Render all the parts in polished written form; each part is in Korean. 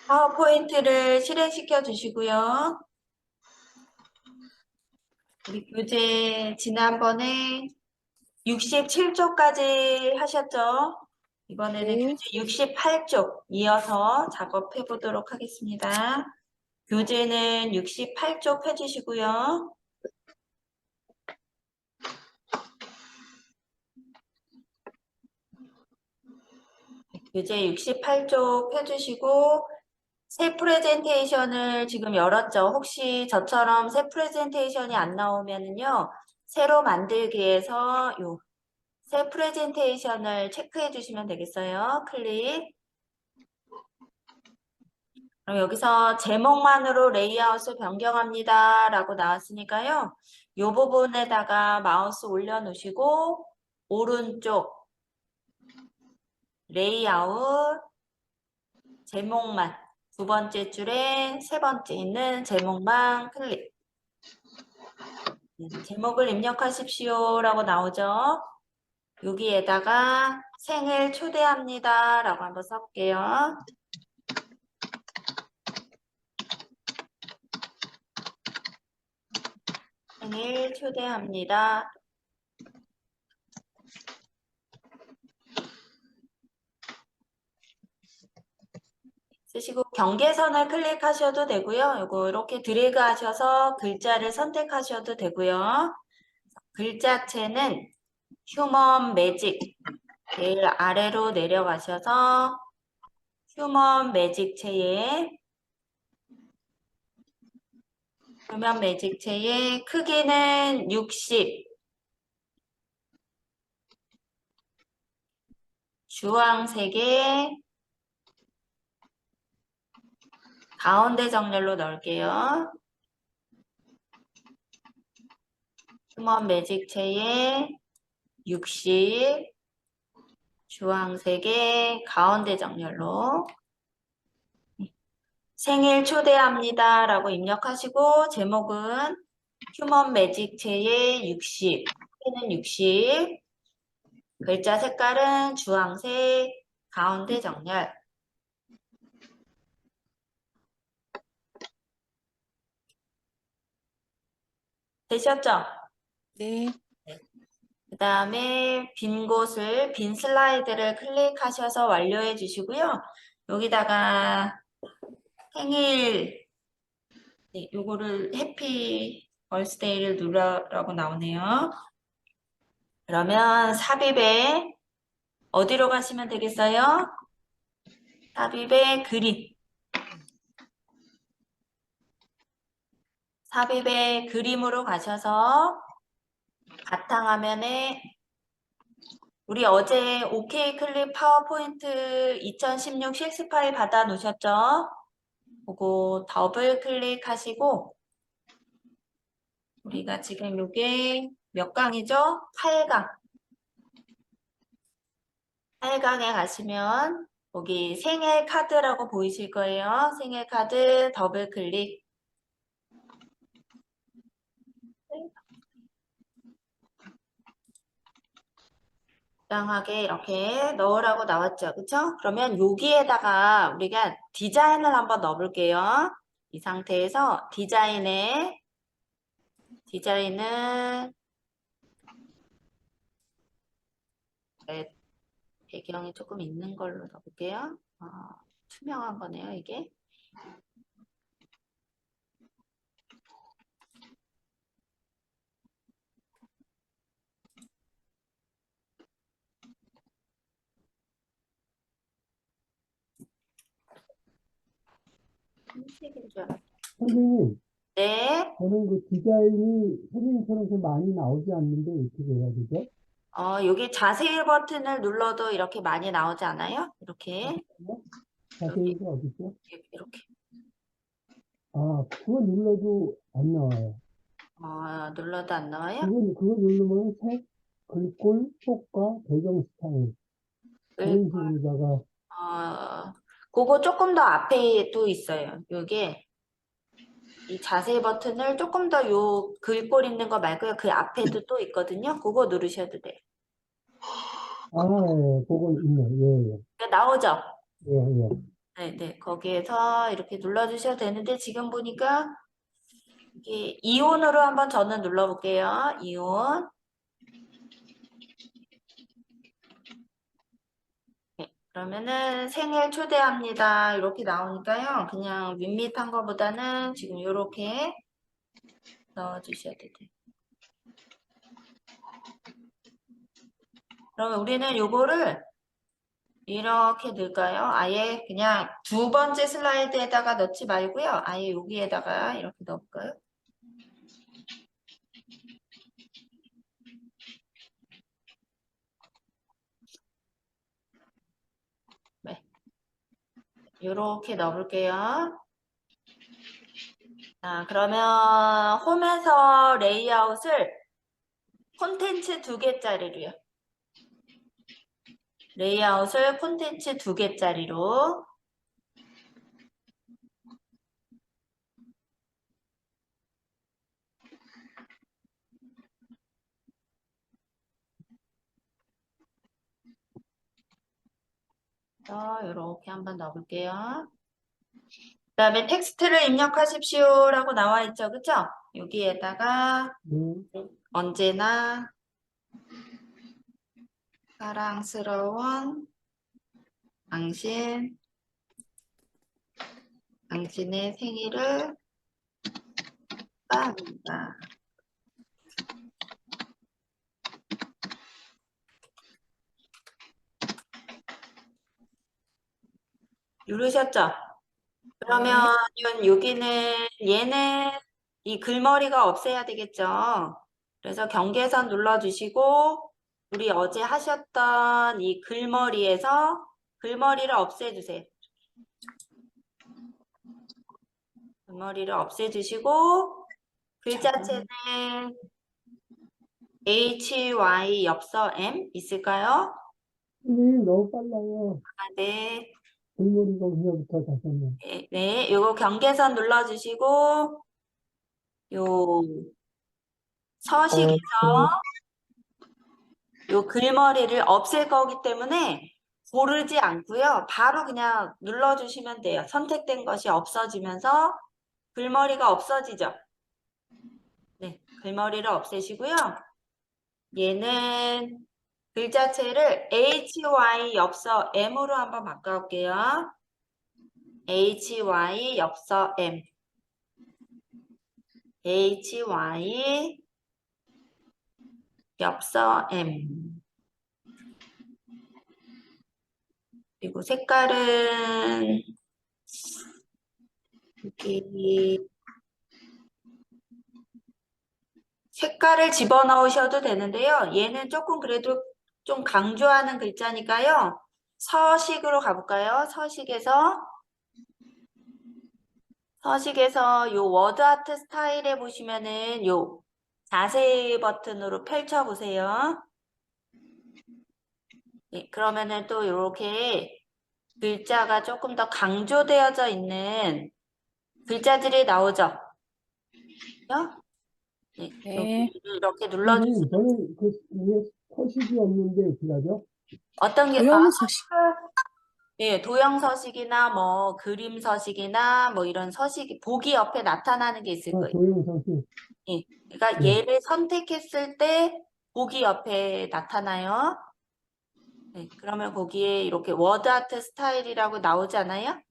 파워포인트를 실행시켜 주시고요. 우리 교재 지난번에 67쪽까지 하셨죠? 이번에는 네, 교재 68쪽 이어서 작업해 보도록 하겠습니다. 교재는 68쪽 펴주시고요. 교재 68쪽 펴주시고 새 프레젠테이션을 지금 열었죠. 혹시 저처럼 새 프레젠테이션이 안 나오면은요, 새로 만들기에서 요 새 프레젠테이션을 체크해 주시면 되겠어요. 클릭. 그럼 여기서 제목만으로 레이아웃을 변경합니다. 라고 나왔으니까요. 이 부분에다가 마우스 올려놓으시고 오른쪽 레이아웃 제목만 두 번째 줄에 세 번째 있는 제목만 클릭. 제목을 입력하십시오 라고 나오죠. 여기에다가 생일 초대합니다 라고 한번 써볼게요. 생일 초대합니다. 쓰시고 경계선을 클릭하셔도 되고요. 요거 이렇게 드래그 하셔서 글자를 선택하셔도 되고요. 글자체는 휴먼 매직 제일 아래로 내려가셔서 휴먼 매직체의 휴먼 매직체의 크기는 60 주황색의 가운데 정렬로 넣을게요. 휴먼 매직체의 60 주황색의 가운데 정렬로 생일 초대합니다 라고 입력하시고 제목은 휴먼 매직체의 60 는 60 글자 색깔은 주황색 가운데 정렬 되셨죠? 네, 그 다음에 빈 곳을 빈 슬라이드를 클릭하셔서 완료해 주시고요. 여기다가 생일 요거를 해피 벌스데이를 누르라고 나오네요. 그러면 삽입에 어디로 가시면 되겠어요? 삽입에 그림. 삽입에 그림으로 가셔서 바탕화면에 우리 어제 OK 클립 파워포인트 2016 실습 파일 받아 놓으셨죠? 그거 더블 클릭하시고 우리가 지금 이게 몇 강이죠? 8강. 8강에 가시면 여기 생일 카드라고 보이실 거예요. 생일 카드 더블 클릭. 적당하게 이렇게 넣으라고 나왔죠. 그쵸? 그러면 여기에다가 우리가 디자인을 한번 넣어볼게요. 이 상태에서 디자인을 네, 배경이 조금 있는 걸로 넣어볼게요. 투명한 거네요, 이게. 흰색인 줄 알았어요. 선생님, 네. 저는 그 디자인이 선생님처럼 좀 많이 나오지 않는데 어떻게 해야 되죠? 여기 자세히 버튼을 눌러도 이렇게 많이 나오지 않아요? 이렇게. 여기, 자세히가 어디 있죠? 이렇게. 아, 그거 눌러도 안 나와요. 눌러도 안 나와요? 그거 누르면 색, 글꼴, 효과, 배경 스타일 이런 식으로다가 그거 조금 더 앞에도 있어요. 요게 이 자세 버튼을 조금 더 요 글꼴 있는 거 말고요. 그 앞에도 또 있거든요. 그거 누르셔도 돼요. 예, 그거 있네. 예, 예. 그러니까 나오죠? 예, 예. 네. 거기에서 이렇게 눌러주셔도 되는데 지금 보니까 이게 이온으로 한번 저는 눌러볼게요. 이온. 네, 그러면은 생일 초대합니다. 이렇게 나오니까요. 그냥 밋밋한 거보다는 지금 이렇게 넣어주셔도 돼요. 그러면 우리는 요거를 이렇게 넣을까요? 아예 그냥 두 번째 슬라이드에다가 넣지 말고요. 아예 여기에다가 이렇게 넣을까요? 네. 이렇게 넣어볼게요. 자, 그러면 홈에서 레이아웃을 콘텐츠 2개짜리로요. 레이아웃을 콘텐츠 2개짜리로. 이렇게 한번 넣어볼게요. 그 다음에 텍스트를 입력하십시오라고 나와 있죠. 그쵸? 여기에다가 네. 언제나 사랑스러운 당신의 생일을 축하합니다. 누르셨죠? 그러면 여기는 얘는 이 글머리가 없애야 되겠죠? 그래서 경계선 눌러주시고 우리 어제 하셨던 이 글머리에서 글머리를 없애주세요. 글머리를 없애주시고 글자체는 HY 엽서 M 있을까요? 선생님 너무 빨라요. 네. 글머리가 그냥부터 다시 한번. 네. 요거 경계선 눌러주시고 요 서식에서 요 글머리를 없앨 거기 때문에 고르지 않고요. 바로 그냥 눌러주시면 돼요. 선택된 것이 없어지면서 글머리가 없어지죠. 네, 글머리를 없애시고요. 얘는 글자체를 HY 엽서 M으로 한번 바꿔볼게요. HY 엽서 M. HY 엽서 M. 그리고 색깔은 여기 색깔을 집어넣으셔도 되는데요. 얘는 조금 그래도 좀 강조하는 글자니까요. 서식으로 가볼까요? 서식에서 요 워드 아트 스타일에 보시면은 요 자세히 버튼으로 펼쳐보세요. 네, 그러면은 또 이렇게 글자가 조금 더 강조되어져 있는 글자들이 나오죠. 네, 네. 이렇게 눌러주시면 선생님, 저는 그 위에 서식이 없는데 어떻게 하죠? 어떤 게 도형 서식. 예, 도형 서식이나 뭐 그림 서식이나 뭐 이런 서식이 보기 옆에 나타나는 게 있을 거예요. 도형 서식. 예, 그러니까 네. 얘를 선택했을 때 보기 옆에 나타나요. 네, 그러면 거기에 이렇게 워드 아트 스타일이라고 나오잖아요.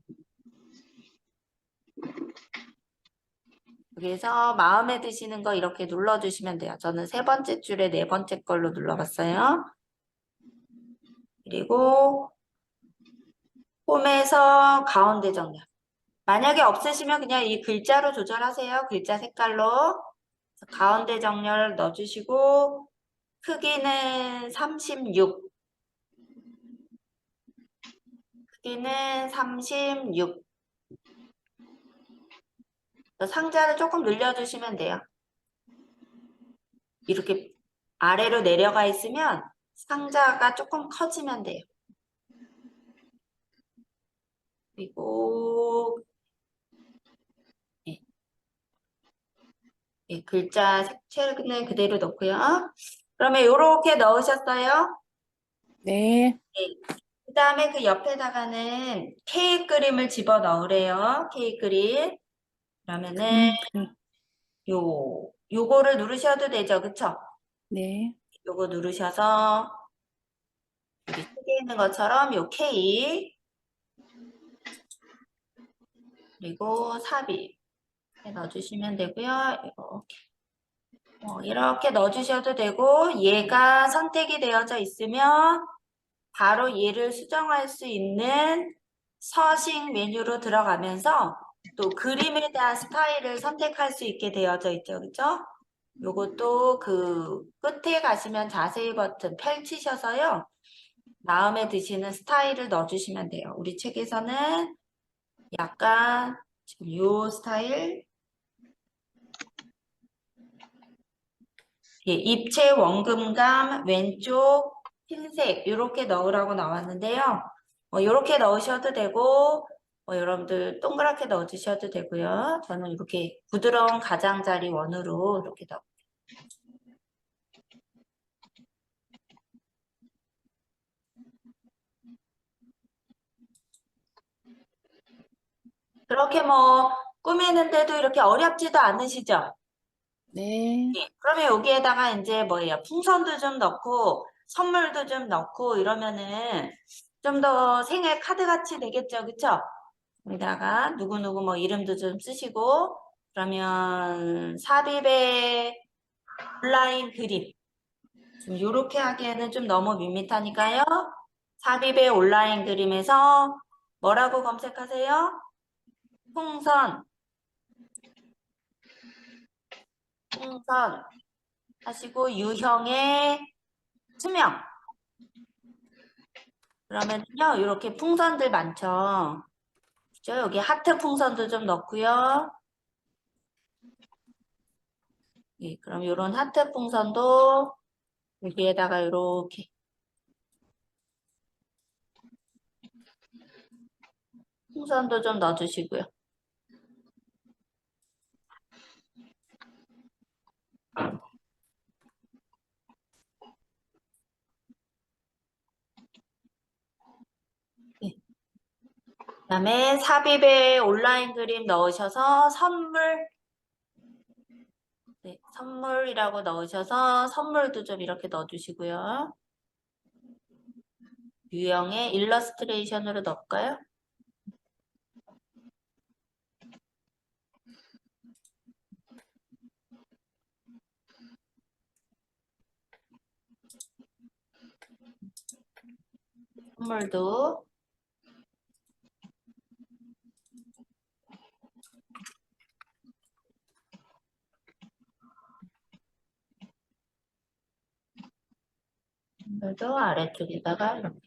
여기서 마음에 드시는 거 이렇게 눌러주시면 돼요. 저는 3번째 줄에 4번째 걸로 눌러봤어요. 그리고 홈에서 가운데 정렬. 만약에 없으시면 그냥 이 글자로 조절하세요. 글자 색깔로. 가운데 정렬 넣어주시고 크기는 36. 크기는 36. 상자를 조금 늘려주시면 돼요. 이렇게 아래로 내려가 있으면 상자가 조금 커지면 돼요. 그리고 예, 글자 색채는 그대로 넣고요. 그러면 이렇게 넣으셨어요? 네. 네. 그 다음에 그 옆에다가는 케이크 그림을 집어 넣으래요. 케이크 그림. 그러면은 요거를 누르셔도 되죠. 그쵸? 네. 요거 누르셔서 여기 책에 있는 것처럼 요 케이크 그리고 삽입 넣어주시면 되고요. 이렇게 넣어주셔도 되고 얘가 선택이 되어져 있으면 바로 얘를 수정할 수 있는 서식 메뉴로 들어가면서 또 그림에 대한 스타일을 선택할 수 있게 되어져 있죠. 그죠? 요것도 그 끝에 가시면 자세히 버튼 펼치셔서요. 마음에 드시는 스타일을 넣어주시면 돼요. 우리 책에서는 약간 지금 요 스타일 예, 입체 원금감 왼쪽 흰색 이렇게 넣으라고 나왔는데요. 이렇게 넣으셔도 되고 여러분들 동그랗게 넣어주셔도 되고요. 저는 이렇게 부드러운 가장자리 원으로 이렇게 넣어. 그렇게 뭐 꾸미는데도 이렇게 어렵지도 않으시죠? 네. 예, 그러면 여기에다가 이제 뭐예요? 풍선도 좀 넣고 선물도 좀 넣고 이러면은 좀 더 생일 카드 같이 되겠죠, 그쵸? 여기다가 누구누구 뭐 이름도 좀 쓰시고 그러면 삽입의 온라인 그림 좀 요렇게 하기에는 좀 너무 밋밋하니까요. 삽입의 온라인 그림에서 뭐라고 검색하세요? 풍선 하시고 유형의 투명 그러면요 이렇게 풍선들 많죠. 그죠? 여기 하트 풍선도 좀 넣고요. 예, 그럼 이런 하트 풍선도 여기에다가 이렇게 풍선도 좀 넣어주시고요. 예. 그다음에 삽입에 온라인 그림 넣으셔서 네, 선물이라고 넣으셔서 선물도 좀 이렇게 넣어주시고요. 유형의 일러스트레이션으로 넣을까요? 선물도 아래쪽에다가 이렇게.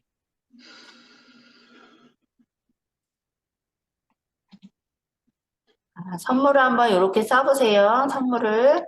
선물을 한번 이렇게 써보세요. 선물을.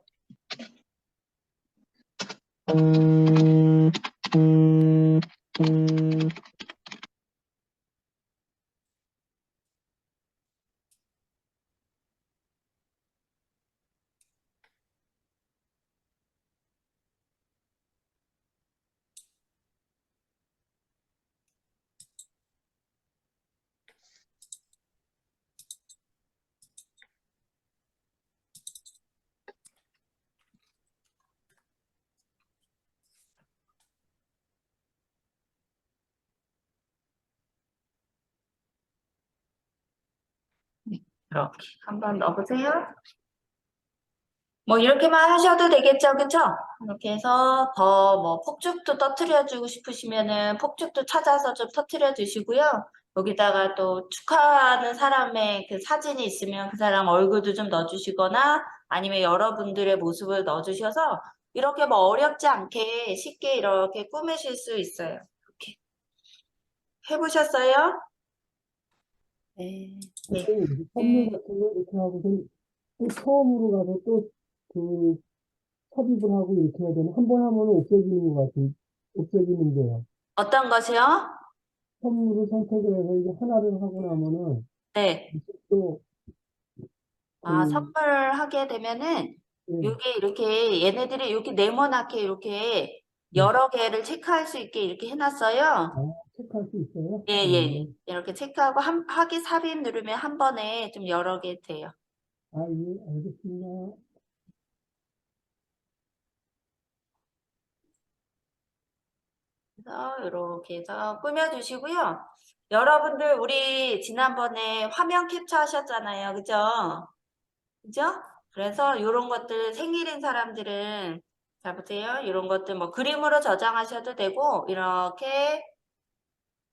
이렇게 한번 넣어보세요. 뭐 이렇게만 하셔도 되겠죠, 그쵸? 이렇게 해서 더 뭐 폭죽도 터트려주고 싶으시면은 폭죽도 찾아서 좀 터트려 주시고요. 여기다가 또 축하하는 사람의 그 사진이 있으면 그 사람 얼굴도 좀 넣어주시거나 아니면 여러분들의 모습을 넣어주셔서 이렇게 뭐 어렵지 않게 쉽게 이렇게 꾸미실 수 있어요. 이렇게 해보셨어요? 네. 네. 선물 같은 거 이렇게 하고서 또 처음으로 가서 또 그 삽입을 하고 이렇게 해야 되나? 한 번 하면 없어지는 것 같아요. 없어지는데요. 어떤 것이요? 선물을 선택을 해서 이제 하나를 하고 나면은 네. 또 그, 선물하게 되면은 예, 이게 이렇게 얘네들이 이렇게 네모나게 이렇게 네. 여러 개를 체크할 수 있게 이렇게 아, 해놨어요. 체크할 수 있어요? 예, 예, 예. 이렇게 체크하고 하기 삽입 누르면 한 번에 좀 여러 개 돼요. 아, 예, 알겠습니다. 그래서 이렇게 해서 꾸며주시고요. 여러분들 우리 지난번에 화면 캡처하셨잖아요. 그죠? 그죠? 그래서 이런 것들 생일인 사람들은 잘 보세요. 이런 것들 뭐 그림으로 저장하셔도 되고 이렇게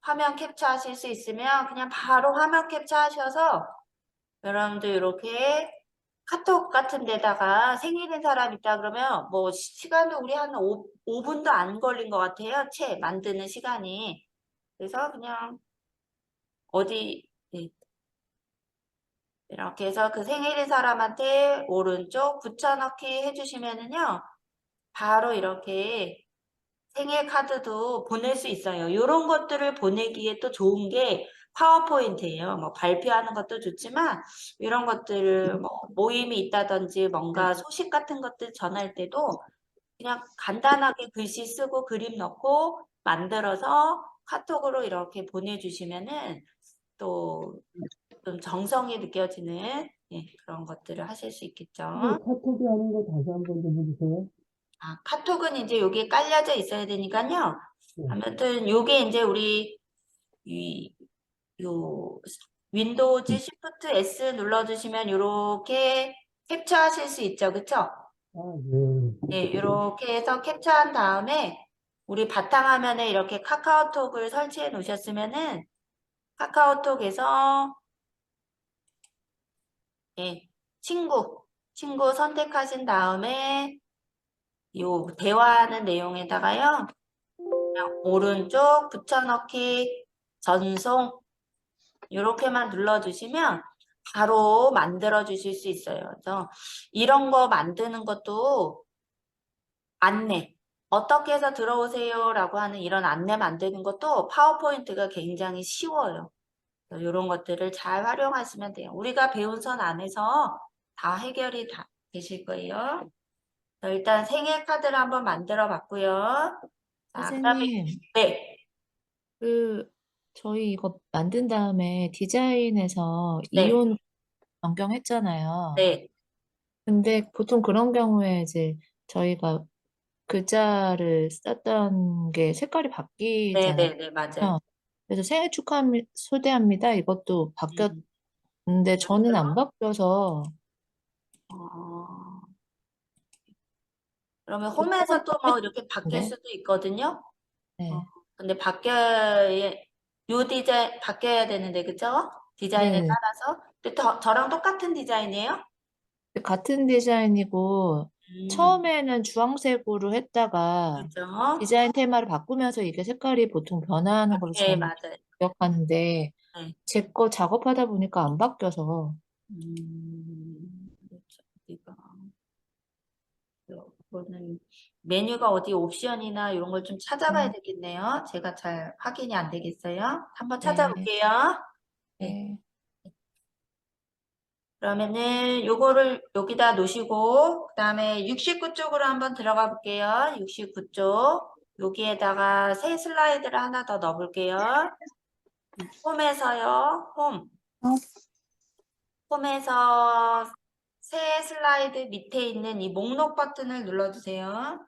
화면 캡처하실 수 있으면 그냥 바로 화면 캡처하셔서 여러분들 이렇게 카톡 같은 데다가 생일인 사람 있다 그러면 뭐 시간도 우리 한 5분도 안 걸린 것 같아요. 채 만드는 시간이. 그래서 그냥 어디 네, 이렇게 해서 그 생일인 사람한테 오른쪽 붙여넣기 해주시면은요. 바로 이렇게 생일 카드도 보낼 수 있어요. 이런 것들을 보내기에 또 좋은 게 파워포인트예요. 뭐 발표하는 것도 좋지만 이런 것들을 뭐 모임이 있다든지 뭔가 소식 같은 것들 전할 때도 그냥 간단하게 글씨 쓰고 그림 넣고 만들어서 카톡으로 이렇게 보내주시면은 또 좀 정성이 느껴지는 예, 그런 것들을 하실 수 있겠죠. 그 카톡에 하는 거 다시 한 번 좀 해주세요. 아, 카톡은 이제 여기에 깔려져 있어야 되니까요. 네. 아무튼 요게 이제 우리 이, 요 윈도우즈 시프트 S 눌러주시면 요렇게 캡처하실 수 있죠. 그쵸? 아, 예. 예, 요렇게 해서 캡처한 다음에 우리 바탕화면에 이렇게 카카오톡을 설치해 놓으셨으면은 카카오톡에서 예, 친구 선택하신 다음에 요 대화하는 내용에다가요. 그냥 오른쪽 붙여넣기 전송 이렇게만 눌러주시면 바로 만들어 주실 수 있어요. 그래서 이런 거 만드는 것도 안내 어떻게 해서 들어오세요 라고 하는 이런 안내 만드는 것도 파워포인트가 굉장히 쉬워요. 이런 것들을 잘 활용하시면 돼요. 우리가 배운 선 안에서 다 해결이 다 되실 거예요. 일단 생일 카드를 한번 만들어 봤고요. 자, 그다음에 선생님, 네, 그, 저희 이거 만든 다음에 디자인에서 네, 이온 변경했잖아요. 네, 근데 보통 그런 경우에 이제 저희가 글자를 썼던 게 색깔이 네, 바뀌잖아요. 네, 네, 맞아요. 그래서 생일 초대합니다. 이것도 음, 바뀌었는데 저는 안 바뀌어서 어, 그러면 보통은 홈에서 또 뭐 이렇게 바뀔 네, 수도 있거든요. 어, 네, 근데 요 디자인 바뀌어야 되는데, 그쵸? 디자인에 네. 따라서. 근데 저랑 똑같은 디자인이에요? 같은 디자인이고 음, 처음에는 주황색으로 했다가 그죠? 디자인 테마를 바꾸면서 이게 색깔이 보통 변화하는 걸로 네, 저는 맞아요. 기억하는데 네. 제 거 작업하다 보니까 안 바뀌어서 그렇죠. 어디가. 그거는 메뉴가 어디 옵션이나 이런 걸 좀 찾아봐야 네, 되겠네요. 제가 잘 확인이 안 되겠어요. 한번 네, 찾아볼게요. 네. 네, 그러면은 요거를 여기다 놓으시고 그다음에 69 쪽으로 한번 들어가 볼게요. 69 쪽. 여기에다가 새 슬라이드를 하나 더 넣어 볼게요. 홈에서요. 어, 홈에서 새 슬라이드 밑에 있는 이 목록 버튼을 눌러 주세요.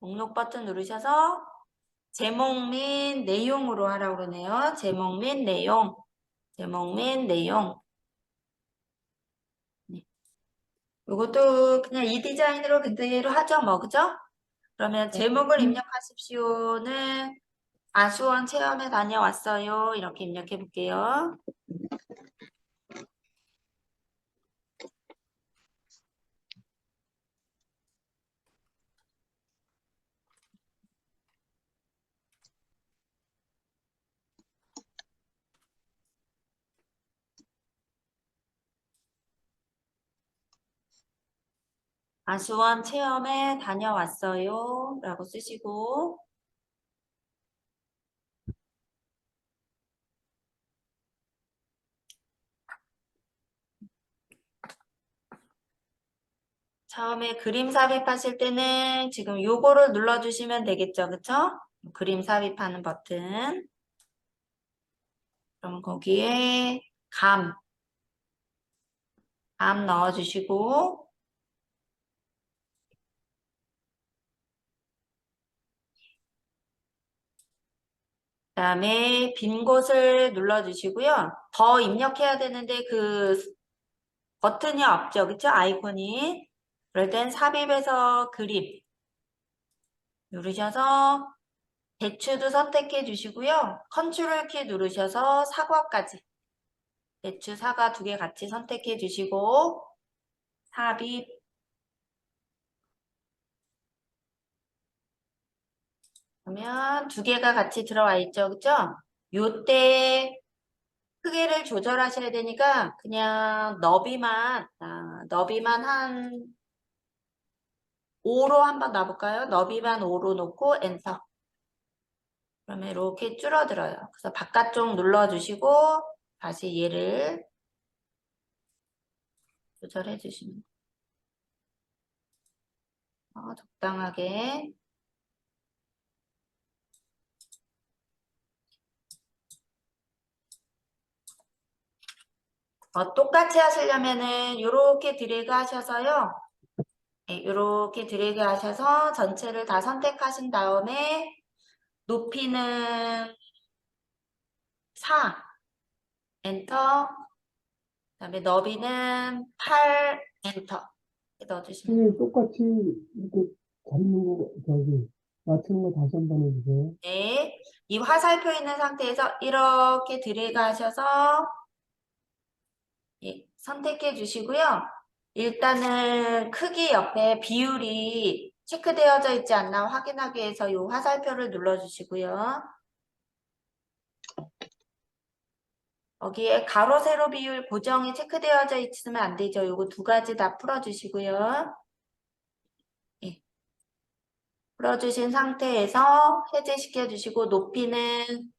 목록 버튼 누르셔서 제목 및 내용으로 하라고 그러네요. 제목 및 내용. 제목 및 내용. 네. 요것도 그냥 이 디자인으로 그대로 하죠, 뭐, 그죠? 그러면 네. 제목을 입력하십시오는 아수원 체험에 다녀왔어요. 이렇게 입력해 볼게요. 아수원 체험에 다녀왔어요. 라고 쓰시고 처음에 그림 삽입하실 때는 지금 요거를 눌러주시면 되겠죠, 그쵸? 그림 삽입하는 버튼. 그럼 거기에 감 넣어주시고, 그다음에 빈 곳을 눌러주시고요. 더 입력해야 되는데 그 버튼이 없죠, 그쵸? 아이콘이. 그럴 땐 삽입해서 그림 누르셔서 대추도 선택해 주시고요. 컨트롤 키 누르셔서 사과까지. 대추, 사과 두 개 같이 선택해 주시고 삽입. 그러면 두 개가 같이 들어와 있죠, 그죠? 요때 크기를 조절하셔야 되니까 그냥 너비만 한 5로 한번 놔볼까요? 너비만 5로 놓고 엔터. 그러면 이렇게 줄어들어요. 그래서 바깥쪽 눌러주시고 다시 얘를 조절해 주시면 적당하게. 똑같이 하시려면은 이렇게 드래그 하셔서요. 이렇게 드래그 하셔서 전체를 다 선택하신 다음에 높이는 4 엔터. 그다음에 너비는 8 엔터 이렇게 넣어주시면 돼요. 선생님, 똑같이 이렇게 잡는 거, 맞추는 거 다시 한 번 해주세요. 네, 이 화살표 있는 상태에서 이렇게 드래그 하셔서 선택해 주시고요. 일단은 크기 옆에 비율이 체크되어져 있지 않나 확인하기 위해서 이 화살표를 눌러주시고요. 거기에 가로, 세로 비율 고정이 체크되어져 있으면 안 되죠. 요거 두 가지 다 풀어주시고요. 예. 풀어주신 상태에서 해제시켜 주시고 높이는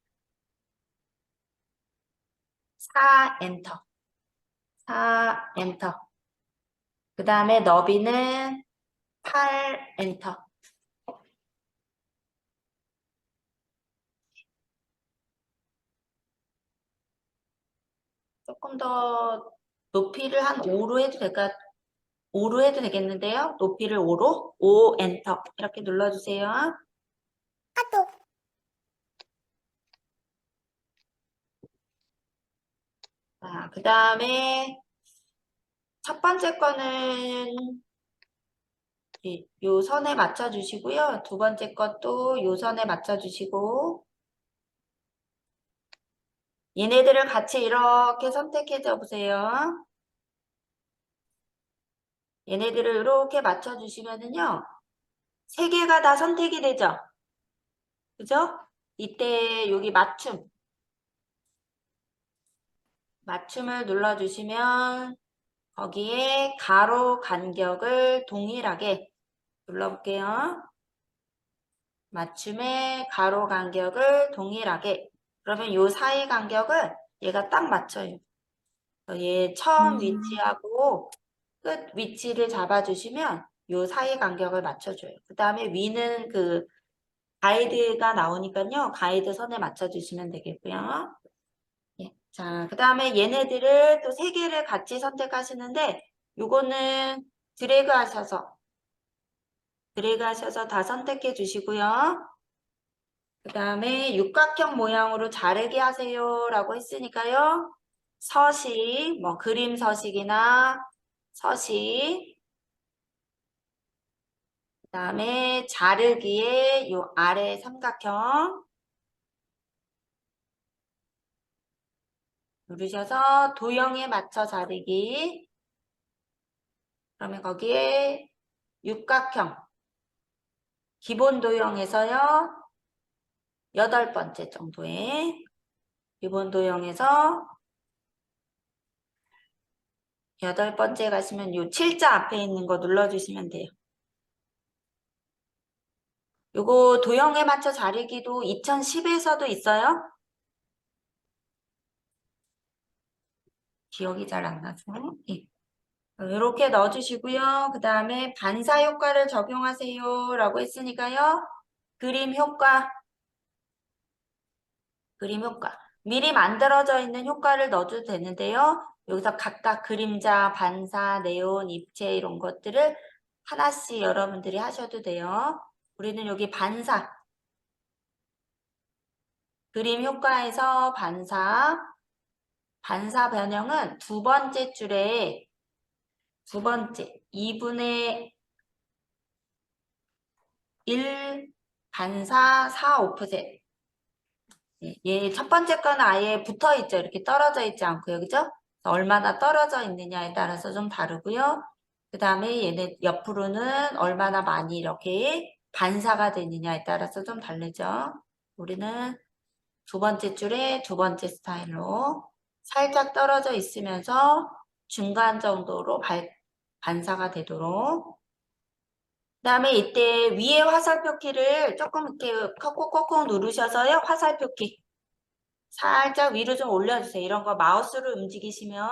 4 엔터. 4 엔터. 그 다음에 너비는 8 엔터. 조금 더 높이를 한 5로 해도 될까? 5로 해도 되겠는데요. 높이를 5로 5 엔터 이렇게 눌러주세요. 자, 그 다음에 첫 번째 거는 요 선에 맞춰주시고요. 두 번째 것도 요 선에 맞춰주시고 얘네들을 같이 이렇게 선택해줘 보세요. 얘네들을 이렇게 맞춰주시면은요. 세 개가 다 선택이 되죠? 그죠? 이때 여기 맞춤을 눌러주시면 거기에 가로 간격을 동일하게 눌러볼게요. 맞춤의 가로 간격을 동일하게. 그러면 요 사이 간격을 얘가 딱 맞춰요. 얘 처음 위치하고 끝 위치를 잡아주시면 요 사이 간격을 맞춰줘요. 그 다음에 위는 그 가이드가 나오니까요. 가이드 선에 맞춰주시면 되겠고요. 예. 자, 그 다음에 얘네들을 또 세 개를 같이 선택하시는데 요거는 드래그 하셔서 다 선택해 주시고요. 그 다음에 육각형 모양으로 자르게 하세요 라고 했으니까요. 서식, 뭐 그림 서식이나 서식, 그 다음에 자르기에 요 아래 삼각형 누르셔서 도형에 맞춰 자르기. 그러면 거기에 육각형 기본 도형에서요. 8번째 정도에 기본 도형에서 8번째 가시면 요 7자 앞에 있는 거 눌러주시면 돼요. 요거 도형에 맞춰 자르기도 2010에서도 있어요. 기억이 잘 안 나서. 예. 이렇게 넣어주시고요. 그 다음에 반사 효과를 적용하세요 라고 했으니까요. 그림 효과. 미리 만들어져 있는 효과를 넣어도 되는데요. 여기서 각각 그림자, 반사, 네온, 입체 이런 것들을 하나씩 여러분들이 하셔도 돼요. 우리는 여기 반사, 그림 효과에서 반사 변형은 두 번째 줄에 두 번째 2분의 1 반사 4 오프셋. 얘 첫 번째 거는 아예 붙어 있죠. 이렇게 떨어져 있지 않고요. 그죠? 얼마나 떨어져 있느냐에 따라서 좀 다르고요. 그 다음에 얘네 옆으로는 얼마나 많이 이렇게 반사가 되느냐에 따라서 좀 다르죠. 우리는 두 번째 줄에 두 번째 스타일로 살짝 떨어져 있으면서 중간 정도로 반사가 되도록. 그 다음에 이때 위에 화살표 키를 조금 이렇게 콕콕콕콕 누르셔서요. 화살표 키 살짝 위로 좀 올려주세요. 이런 거 마우스로 움직이시면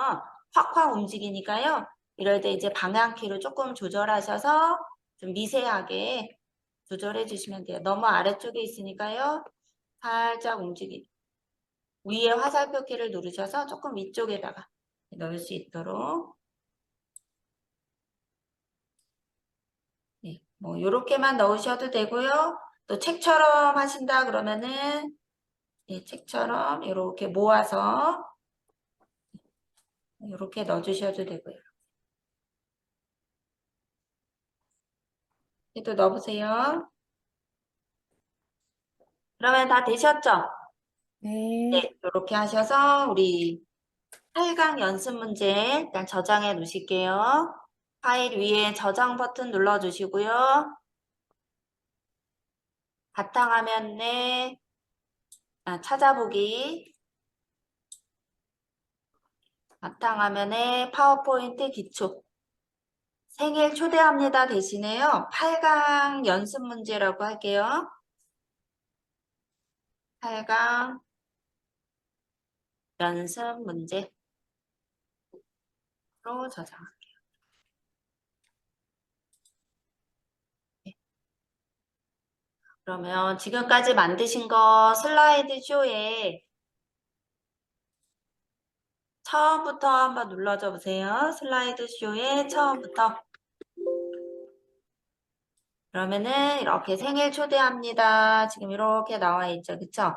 확확 움직이니까요. 이럴 때 이제 방향키를 조금 조절하셔서 좀 미세하게 조절해 주시면 돼요. 너무 아래쪽에 있으니까요. 살짝 위에 화살표 키를 누르셔서 조금 위쪽에다가 넣을 수 있도록. 네, 뭐 요렇게만 넣으셔도 되고요. 또 책처럼 하신다 그러면은 책처럼 이렇게 모아서 이렇게 넣어주셔도 되고요. 또 넣어보세요. 그러면 다 되셨죠? 네. 네, 이렇게 하셔서 우리 8강 연습 문제 일단 저장해 놓으실게요. 파일 위에 저장 버튼 눌러주시고요. 바탕화면에 찾아보기, 바탕화면에 파워포인트 기초, 생일 초대합니다 대신에요. 8강 연습 문제라고 할게요. 8강 연습 문제로 저장할게요. 네. 그러면 지금까지 만드신 거 슬라이드 쇼에 처음부터 한번 눌러줘 보세요. 슬라이드 쇼에 처음부터. 그러면은 이렇게 생일 초대합니다. 지금 이렇게 나와 있죠. 그쵸?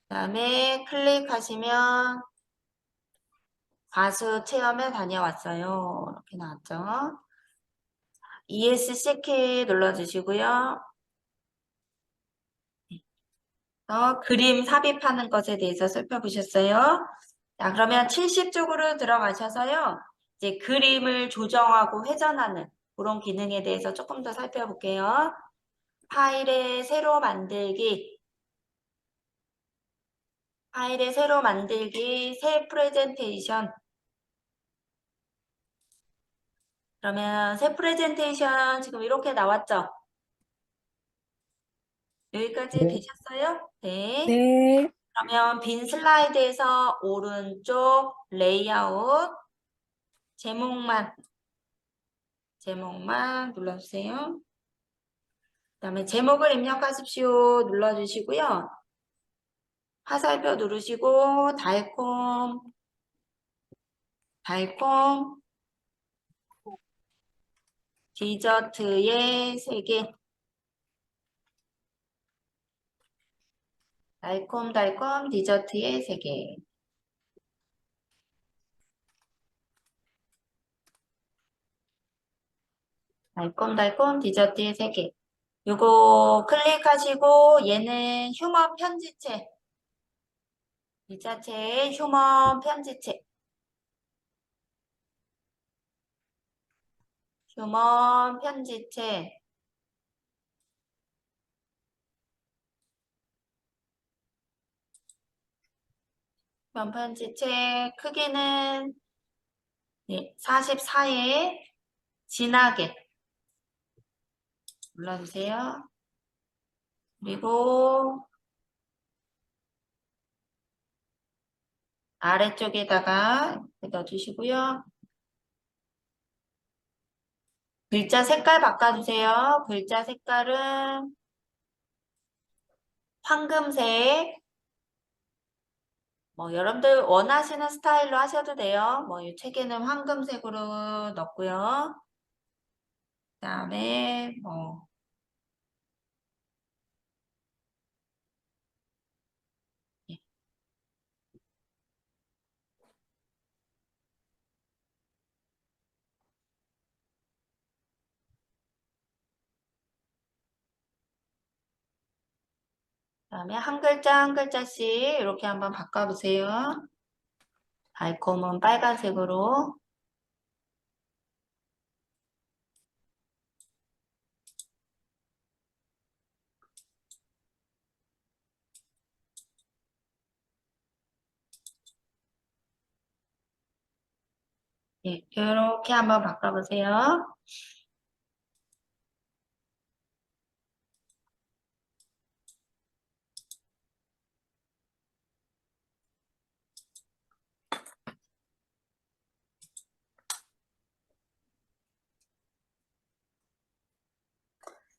그 다음에 클릭하시면 과수 체험에 다녀왔어요. 이렇게 나왔죠. ESC 키 눌러주시고요. 그림 삽입하는 것에 대해서 살펴보셨어요. 자, 그러면 70쪽으로 들어가셔서요. 이제 그림을 조정하고 회전하는 그런 기능에 대해서 조금 더 살펴볼게요. 파일에 새로 만들기, 새 프레젠테이션. 그러면 새 프레젠테이션 지금 이렇게 나왔죠? 여기까지 네. 되셨어요? 네. 네. 그러면 빈 슬라이드에서 오른쪽 레이아웃 제목만 눌러주세요. 그 다음에 제목을 입력하십시오. 눌러주시고요. 화살표 누르시고 달콤 디저트의 세계, 달콤달콤 디저트의 세계. 달콤달콤 디저트의 세계. 요거 클릭하시고 얘는 휴먼 편지체. 이 자체의 휴먼 편지체. 휴먼 편지체. 휴먼 편지체 크기는 44에 진하게 눌러주세요. 그리고 아래쪽에다가 넣어주시고요. 글자 색깔 바꿔주세요. 글자 색깔은 황금색. 뭐 여러분들 원하시는 스타일로 하셔도 돼요. 뭐 이 책에는 황금색으로 넣고요. 그다음에 뭐 예. 그다음에 한 글자 한 글자씩 이렇게 한번 바꿔보세요. 달콤한 빨간색으로. 예, 이렇게 한번 바꿔보세요.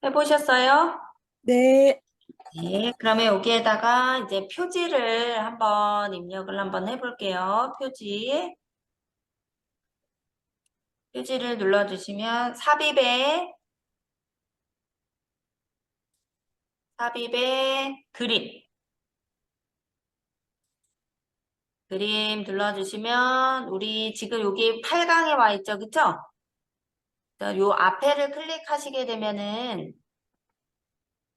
해보셨어요? 네. 네, 그러면 여기에다가 이제 표지를 한번 입력을 한번 해볼게요. 표지를 눌러주시면 삽입의 그림 눌러주시면 우리 지금 여기 8강에 와 있죠, 그쵸? 요 앞에를 클릭하시게 되면은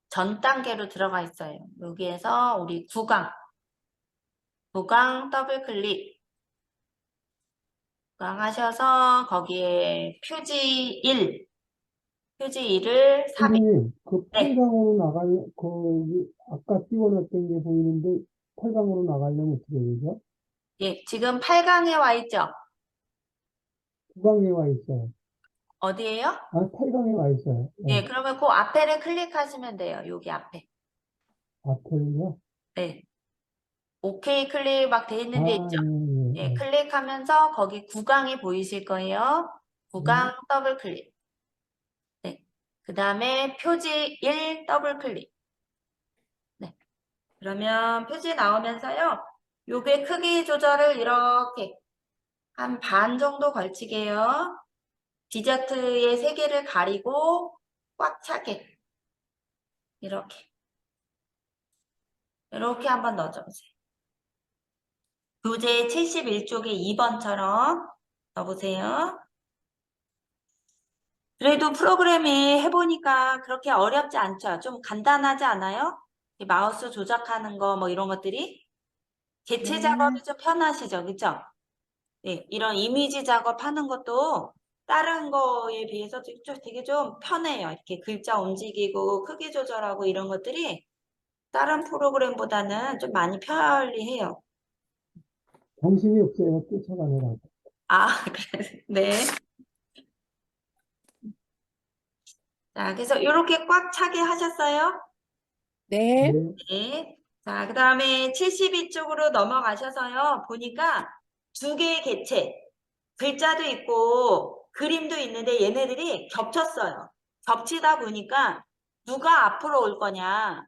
전 단계로 들어가 있어요. 여기에서 우리 9강 더블 클릭 하셔서 거기에 표지 1을 삽입. 선생님, 그 네, 8강으로 거기, 아까 띄워놨던 게 보이는데, 8강으로 나가려면 어떻게 되죠? 예, 지금 8강에 와 있죠? 9강에 와 있어요. 어디에요? 아, 8강에 와 있어요. 예, 네. 그러면 그 앞에를 클릭하시면 돼요. 여기 앞에. 앞에는요? 네. 오케이 클릭 막 돼 아, 있는 데 있죠? 예, 예, 예, 클릭하면서 거기 9강이 보이실 거예요. 예. 예. 9강 더블 클릭. 네. 그 다음에 표지 1 더블 클릭. 네. 그러면 표지 나오면서요. 요게 크기 조절을 이렇게 한 반 정도 걸치게요. 디저트의 세 개를 가리고 꽉 차게. 이렇게 한번 넣어줘보세요. 교재 71쪽에 2번처럼 넣어보세요. 그래도 프로그램이 해보니까 그렇게 어렵지 않죠? 좀 간단하지 않아요? 이 마우스 조작하는 거 뭐 이런 것들이 개체 네. 작업이 좀 편하시죠? 그쵸? 네, 이런 이미지 작업하는 것도 다른 거에 비해서 되게 좀 편해요. 이렇게 글자 움직이고 크기 조절하고 이런 것들이 다른 프로그램보다는 좀 많이 편리해요. 정신이 없어요. 쫓아가느라. 아, 네. 자, 그래서 이렇게 꽉 차게 하셨어요? 네. 네. 네. 자, 그 다음에 72쪽으로 넘어가셔서요. 보니까 두 개의 개체, 글자도 있고 그림도 있는데 얘네들이 겹쳤어요. 겹치다 보니까 누가 앞으로 올 거냐,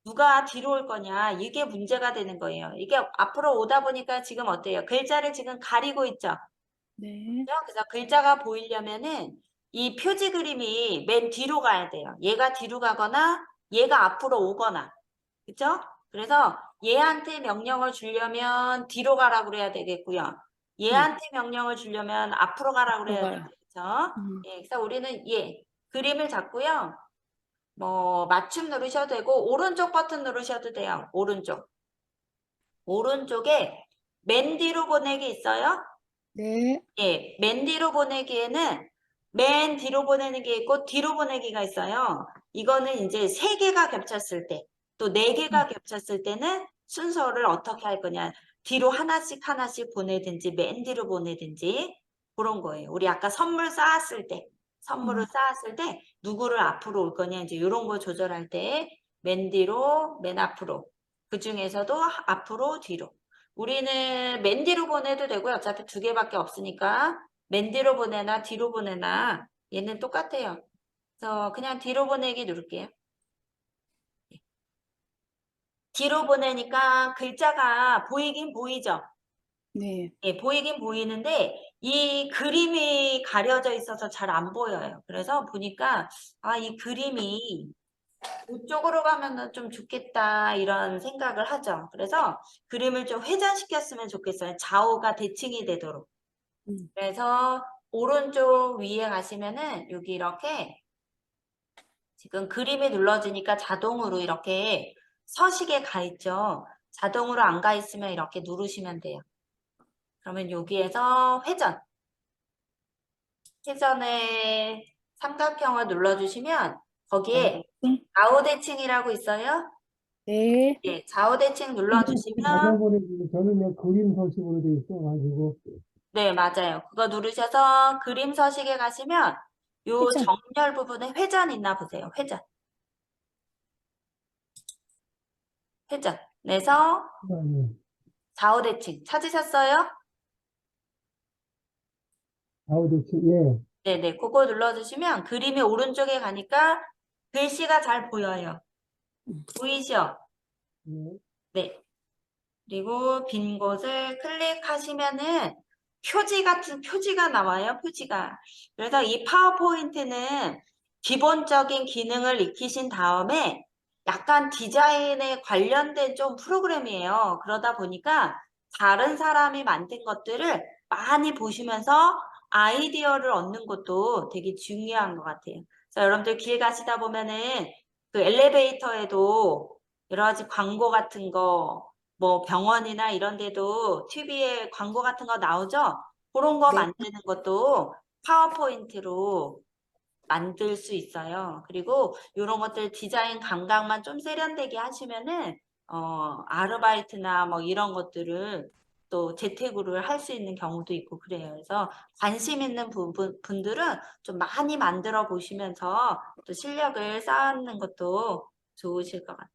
누가 뒤로 올 거냐, 이게 문제가 되는 거예요. 이게 앞으로 오다 보니까 지금 어때요? 글자를 지금 가리고 있죠? 네. 그래서 글자가 보이려면은 이 표지 그림이 맨 뒤로 가야 돼요. 얘가 뒤로 가거나 얘가 앞으로 오거나. 그쵸? 그래서 얘한테 명령을 주려면 뒤로 가라고 그래야 되겠고요. 얘한테 명령을 주려면 앞으로 가라고 그래야 들어가요. 되겠죠? 예, 그래서 우리는 그림을 잡고요. 뭐 맞춤 누르셔도 되고 오른쪽 버튼 누르셔도 돼요. 오른쪽에 맨 뒤로 보내기 있어요? 네. 예, 맨 뒤로 보내기에는 맨 뒤로 보내는 게 있고 뒤로 보내기가 있어요. 이거는 이제 세 개가 겹쳤을 때, 또 네 개가 겹쳤을 때는 순서를 어떻게 할 거냐. 뒤로 하나씩 보내든지 맨 뒤로 보내든지 그런 거예요. 우리 아까 선물을 쌓았을 때 누구를 앞으로 올 거냐 이제 이런 거 조절할 때 맨 뒤로, 맨 앞으로. 그 중에서도 앞으로, 뒤로. 우리는 맨 뒤로 보내도 되고요. 어차피 두 개밖에 없으니까 맨 뒤로 보내나 뒤로 보내나 얘는 똑같아요. 그래서 그냥 뒤로 보내기 누를게요. 뒤로 보내니까 글자가 보이긴 보이죠? 네. 예, 보이긴 보이는데 이 그림이 가려져 있어서 잘 안 보여요. 그래서 보니까 아, 이 그림이 이쪽으로 가면은 좀 좋겠다 이런 생각을 하죠. 그래서 그림을 좀 회전시켰으면 좋겠어요. 좌우가 대칭이 되도록. 그래서 오른쪽 위에 가시면은 여기 이렇게 지금 그림이 눌러지니까 자동으로 이렇게 서식에 가 있죠. 자동으로 안 가 있으면 이렇게 누르시면 돼요. 그러면 여기에서 회전의 삼각형을 눌러주시면 거기에 좌우대칭이라고 있어요. 네. 예, 좌우대칭 다시 눌러주시면 보내주세요. 저는 그냥 그림 서식으로 돼 있어가지고. 네, 맞아요. 그거 누르셔서 그림 서식에 가시면 요 회전. 정렬 부분에 회전 있나 보세요. 회전. 회전. 내서 네. 좌우대칭 찾으셨어요? 아우디치, 예. 네네. 그거 눌러주시면 그림이 오른쪽에 가니까 글씨가 잘 보여요. 보이시죠? 예. 네. 그리고 빈 곳을 클릭하시면은 표지 같은 표지가 나와요. 표지가. 그래서 이 파워포인트는 기본적인 기능을 익히신 다음에 약간 디자인에 관련된 좀 프로그램이에요. 그러다 보니까 다른 사람이 만든 것들을 많이 보시면서 아이디어를 얻는 것도 되게 중요한 것 같아요. 그래서 여러분들 길 가시다 보면은 그 엘리베이터에도 여러 가지 광고 같은 거 뭐 병원이나 이런 데도 TV에 광고 같은 거 나오죠? 그런 거 네. 만드는 것도 파워포인트로 만들 수 있어요. 그리고 이런 것들 디자인 감각만 좀 세련되게 하시면은 아르바이트나 뭐 이런 것들을 또 재택으로 할 수 있는 경우도 있고 그래요. 그래서 관심 있는 분들은 좀 많이 만들어 보시면서 또 실력을 쌓는 것도 좋으실 것 같아요.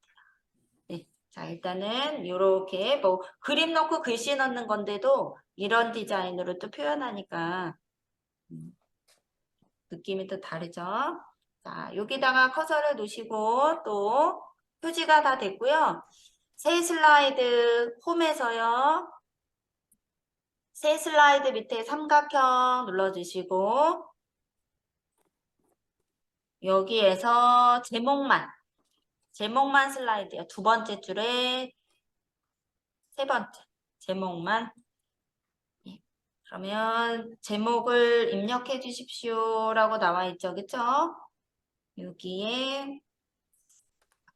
네. 자, 일단은 이렇게 뭐 그림 넣고 글씨 넣는 건데도 이런 디자인으로 또 표현하니까 느낌이 또 다르죠? 자, 여기다가 커서를 놓으시고 또 표지가 다 됐고요. 새 슬라이드 홈에서요. 새 슬라이드 밑에 삼각형 눌러주시고 여기에서 제목만 슬라이드요. 두 번째 줄에 세 번째 제목만. 예. 그러면 제목을 입력해 주십시오라고 나와 있죠. 그쵸? 여기에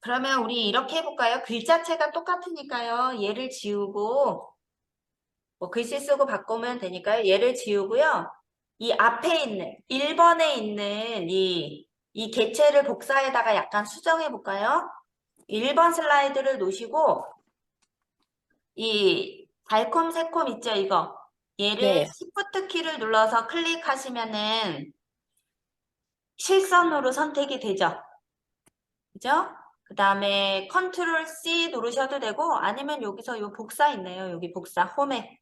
그러면 우리 이렇게 해볼까요? 글자체가 똑같으니까요. 얘를 지우고 뭐 글씨 쓰고 바꾸면 되니까요. 얘를 지우고요. 이 앞에 있는 1번에 있는 이 개체를 복사에다가 약간 수정해 볼까요? 1번 슬라이드를 놓으시고 이 달콤 새콤 있죠, 이거. 얘를 네. Shift 키를 눌러서 클릭하시면은 실선으로 선택이 되죠. 그죠? 그 다음에 컨트롤 C 누르셔도 되고 아니면 여기서 요 복사 있네요. 여기 복사, 홈에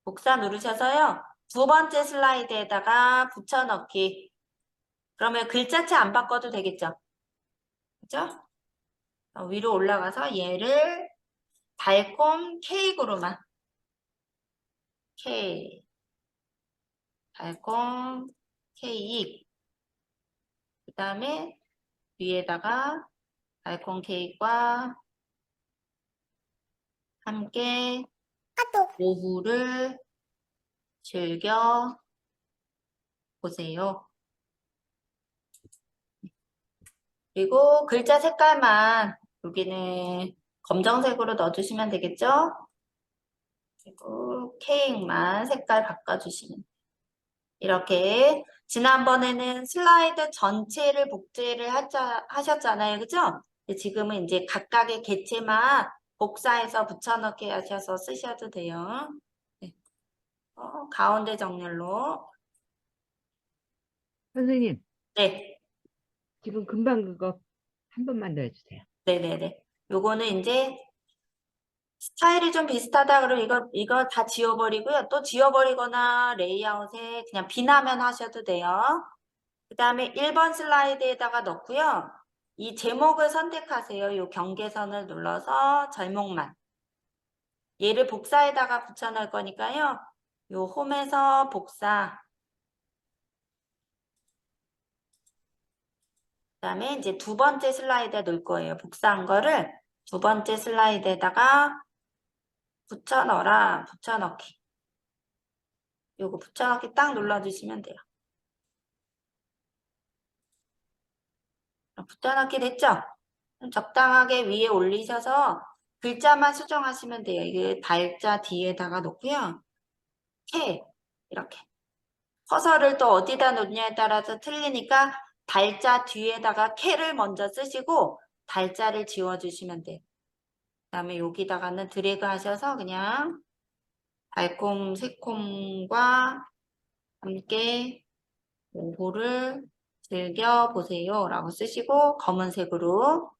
복사 누르셔서요. 두 번째 슬라이드에다가 붙여넣기. 그러면 글자체 안 바꿔도 되겠죠? 그죠? 위로 올라가서 얘를 달콤 케이크로만 K 달콤 케이크 그 다음에 위에다가 달콤 케이크와 함께 오후를 즐겨 보세요. 그리고 글자 색깔만 여기는 검정색으로 넣어주시면 되겠죠? 그리고 케이크만 색깔 바꿔주시면 이렇게 지난번에는 슬라이드 전체를 복제를 하셨잖아요. 그죠? 지금은 이제 각각의 개체만 복사해서 붙여넣기 하셔서 쓰셔도 돼요. 네. 가운데 정렬로. 선생님, 네. 지금 금방 그거 한 번만 더 해주세요. 네네네. 요거는 이제 스타일이 좀 비슷하다 그러면 이거 다 지워버리고요. 또 지워버리거나 레이아웃에 그냥 비나면 하셔도 돼요. 그 다음에 1번 슬라이드에다가 넣고요. 이 제목을 선택하세요. 이 경계선을 눌러서 제목만. 얘를 복사에다가 붙여넣을 거니까요. 요 홈에서 복사. 그 다음에 이제 두 번째 슬라이드에 놓을 거예요. 복사한 거를 두 번째 슬라이드에다가 붙여넣어라. 붙여넣기. 요거 붙여넣기 딱 눌러주시면 돼요. 붙여넣기 됐죠? 그럼 적당하게 위에 올리셔서 글자만 수정하시면 돼요. 이게 달자 뒤에다가 놓고요. K 이렇게. 커서를 또 어디다 놓냐에 따라서 틀리니까 달자 뒤에다가 K를 먼저 쓰시고 달자를 지워주시면 돼요. 그 다음에 여기다가는 드래그 하셔서 그냥 달콤 새콤과 함께 오후를 즐겨보세요 라고 쓰시고 검은색으로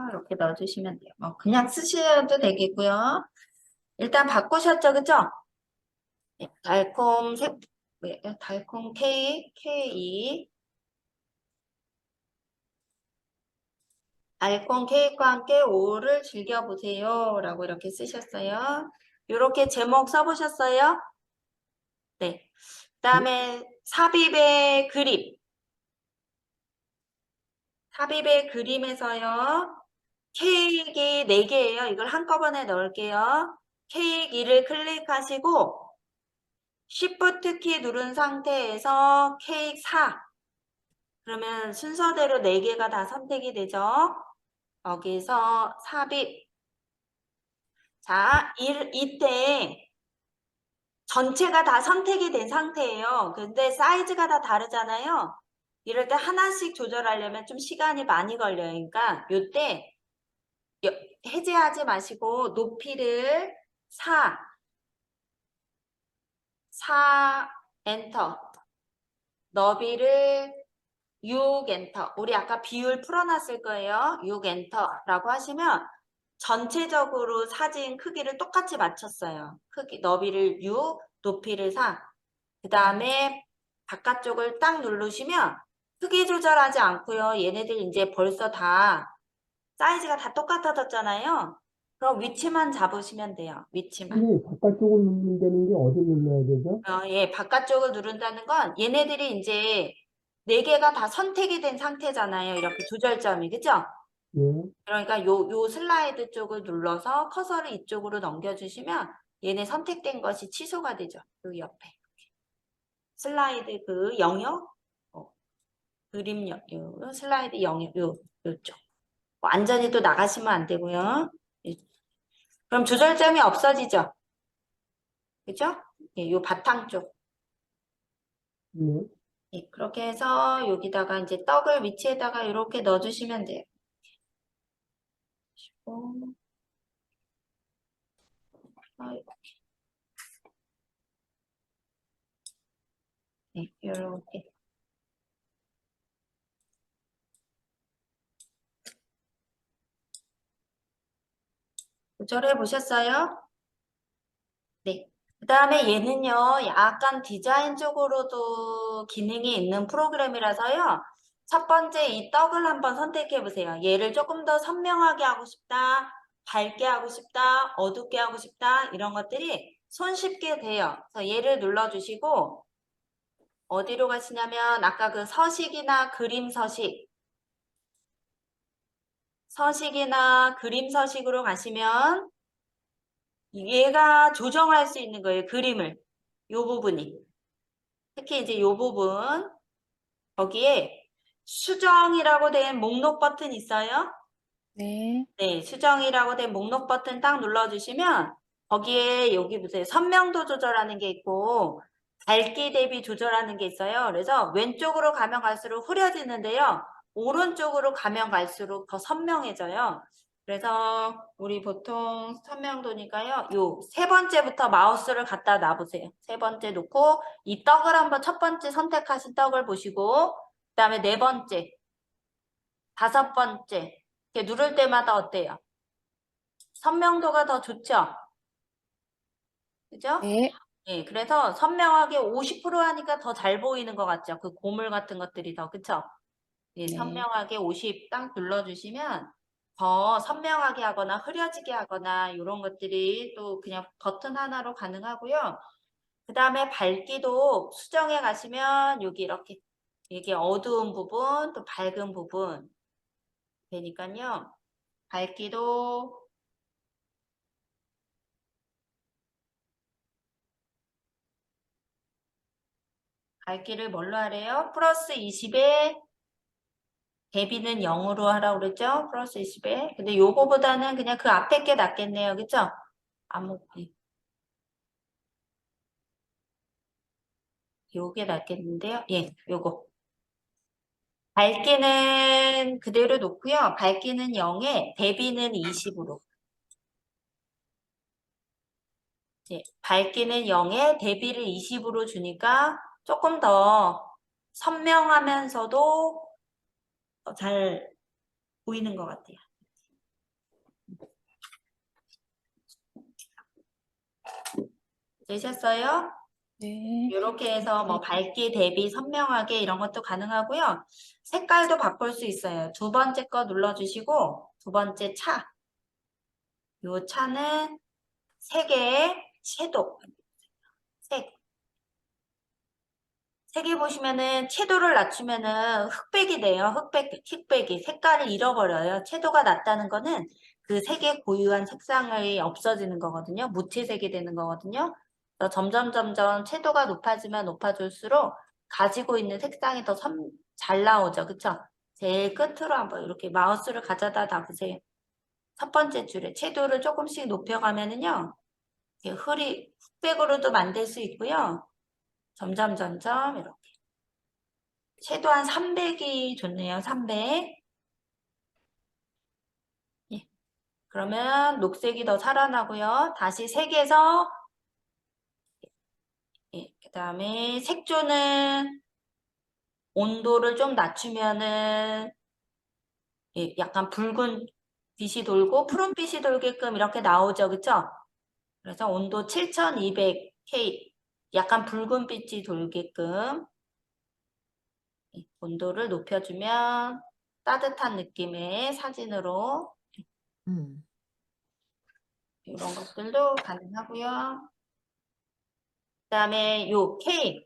이렇게 넣어주시면 돼요. 그냥 쓰셔도 되겠고요. 일단 바꾸셨죠, 그죠? 네, 달콤 K2 달콤 케이크와 함께 오후를 즐겨보세요 라고 이렇게 쓰셨어요. 이렇게 제목 써보셨어요? 네. 그 다음에 삽입의 그림. 삽입의 그림에서요. 케이크 4개예요. 이걸 한꺼번에 넣을게요. 케이크 2를 클릭하시고 Shift 키 누른 상태에서 케이크 4. 그러면 순서대로 4개가 다 선택이 되죠. 여기서 삽입. 자, 이때 전체가 다 선택이 된 상태예요. 근데 사이즈가 다 다르잖아요. 이럴 때 하나씩 조절하려면 좀 시간이 많이 걸려요. 그러니까 이때 해제하지 마시고 높이를 4 엔터, 너비를 6 엔터. 우리 아까 비율 풀어놨을 거예요. 6 엔터라고 하시면 전체적으로 사진 크기를 똑같이 맞췄어요. 크기 너비를 6, 높이를 4. 그 다음에 바깥쪽을 딱 누르시면 크기 조절하지 않고요. 얘네들 이제 벌써 다 사이즈가 다 똑같아졌잖아요. 그럼 위치만 잡으시면 돼요. 위치만. 근데 바깥쪽을 누른다는 게 어디 눌러야 되죠? 예, 바깥쪽을 누른다는 건 얘네들이 이제 4개가 다 선택이 된 상태잖아요. 이렇게 조절점이, 그죠? 예. 그러니까 요 슬라이드 쪽을 눌러서 커서를 이쪽으로 넘겨주시면 얘네 선택된 것이 취소가 되죠. 여기 옆에. 슬라이드 그 영역, 그림 요 슬라이드 영역, 요쪽. 완전히 또 나가시면 안 되고요. 그럼 조절점이 없어지죠? 그죠? 예, 요 바탕 쪽. 예. 예, 그렇게 해서 여기다가 이제 떡을 위치에다가 이렇게 넣어주시면 돼요. 네, 이렇게. 조절해 보셨어요? 네. 그 다음에 얘는요, 약간 디자인 쪽으로도 기능이 있는 프로그램이라서요. 첫 번째 이 떡을 한번 선택해 보세요. 얘를 조금 더 선명하게 하고 싶다, 밝게 하고 싶다, 어둡게 하고 싶다, 이런 것들이 손쉽게 돼요. 그래서 얘를 눌러주시고, 어디로 가시냐면, 아까 그 서식이나 그림 서식이나 그림 서식으로 가시면, 얘가 조정할 수 있는 거예요. 그림을. 요 부분이. 특히 이제 요 부분. 거기에 수정이라고 된 목록 버튼 있어요? 네. 네, 수정이라고 된 목록 버튼 딱 눌러주시면 거기에 여기 보세요. 선명도 조절하는 게 있고 밝기 대비 조절하는 게 있어요. 그래서 왼쪽으로 가면 갈수록 흐려지는데요. 오른쪽으로 가면 갈수록 더 선명해져요. 그래서 우리 보통 선명도니까요. 요 세 번째부터 마우스를 갖다 놔보세요. 세 번째 놓고 이 떡을 한번 첫 번째 선택하신 떡을 보시고 그다음에 네 번째, 다섯 번째 이렇게 누를 때마다 어때요? 선명도가 더 좋죠? 그죠? 네. 예, 그래서 선명하게 50% 하니까 더 잘 보이는 것 같죠? 그 고물 같은 것들이 더, 그쵸? 예, 네. 선명하게 50 딱 눌러주시면 더 선명하게 하거나 흐려지게 하거나 이런 것들이 또 그냥 버튼 하나로 가능하고요. 그 다음에 밝기도 수정해 가시면 여기 이렇게 이게 어두운 부분 또 밝은 부분 되니까요. 밝기도 밝기를 뭘로 하래요? 플러스 20에 대비는 0으로 하라고 그랬죠? 플러스 20에. 근데 요거보다는 그냥 그 앞에 게 낫겠네요. 그쵸? 아무, 요게 낫겠는데요? 예, 요거. 밝기는 그대로 놓고요. 밝기는 0에 대비는 20으로. 예, 밝기는 0에 대비를 20으로 주니까 조금 더 선명하면서도 더 잘 보이는 것 같아요. 되셨어요? 네. 이렇게 해서 뭐 밝기 대비 선명하게 이런 것도 가능하고요. 색깔도 바꿀 수 있어요. 두 번째 거 눌러주시고 두 번째 차. 요 차는 색의 채도. 색. 색이 보시면은 채도를 낮추면은 흑백이 돼요. 흑백이. 색깔을 잃어버려요. 채도가 낮다는 거는 그 색의 고유한 색상이 없어지는 거거든요. 무채색이 되는 거거든요. 그래서 점점 채도가 높아지면 높아질수록 가지고 있는 색상이 더 잘 나오죠. 그쵸? 제일 끝으로 한번 이렇게 마우스를 가져다 놔보세요. 첫 번째 줄에 채도를 조금씩 높여가면은요. 이렇게 흑백으로도 만들 수 있고요. 점점 이렇게. 채도 한 300이 좋네요. 300. 예. 그러면 녹색이 더 살아나고요. 다시 색에서 예. 그다음에 색조는 온도를 좀 낮추면은 예. 약간 붉은 빛이 돌고 푸른빛이 돌게끔 이렇게 나오죠. 그쵸? 그래서 온도 7200K 약간 붉은 빛이 돌게끔 예. 온도를 높여주면 따뜻한 느낌의 사진으로 음. 이런 것들도 가능하고요. 그다음에 요 케이크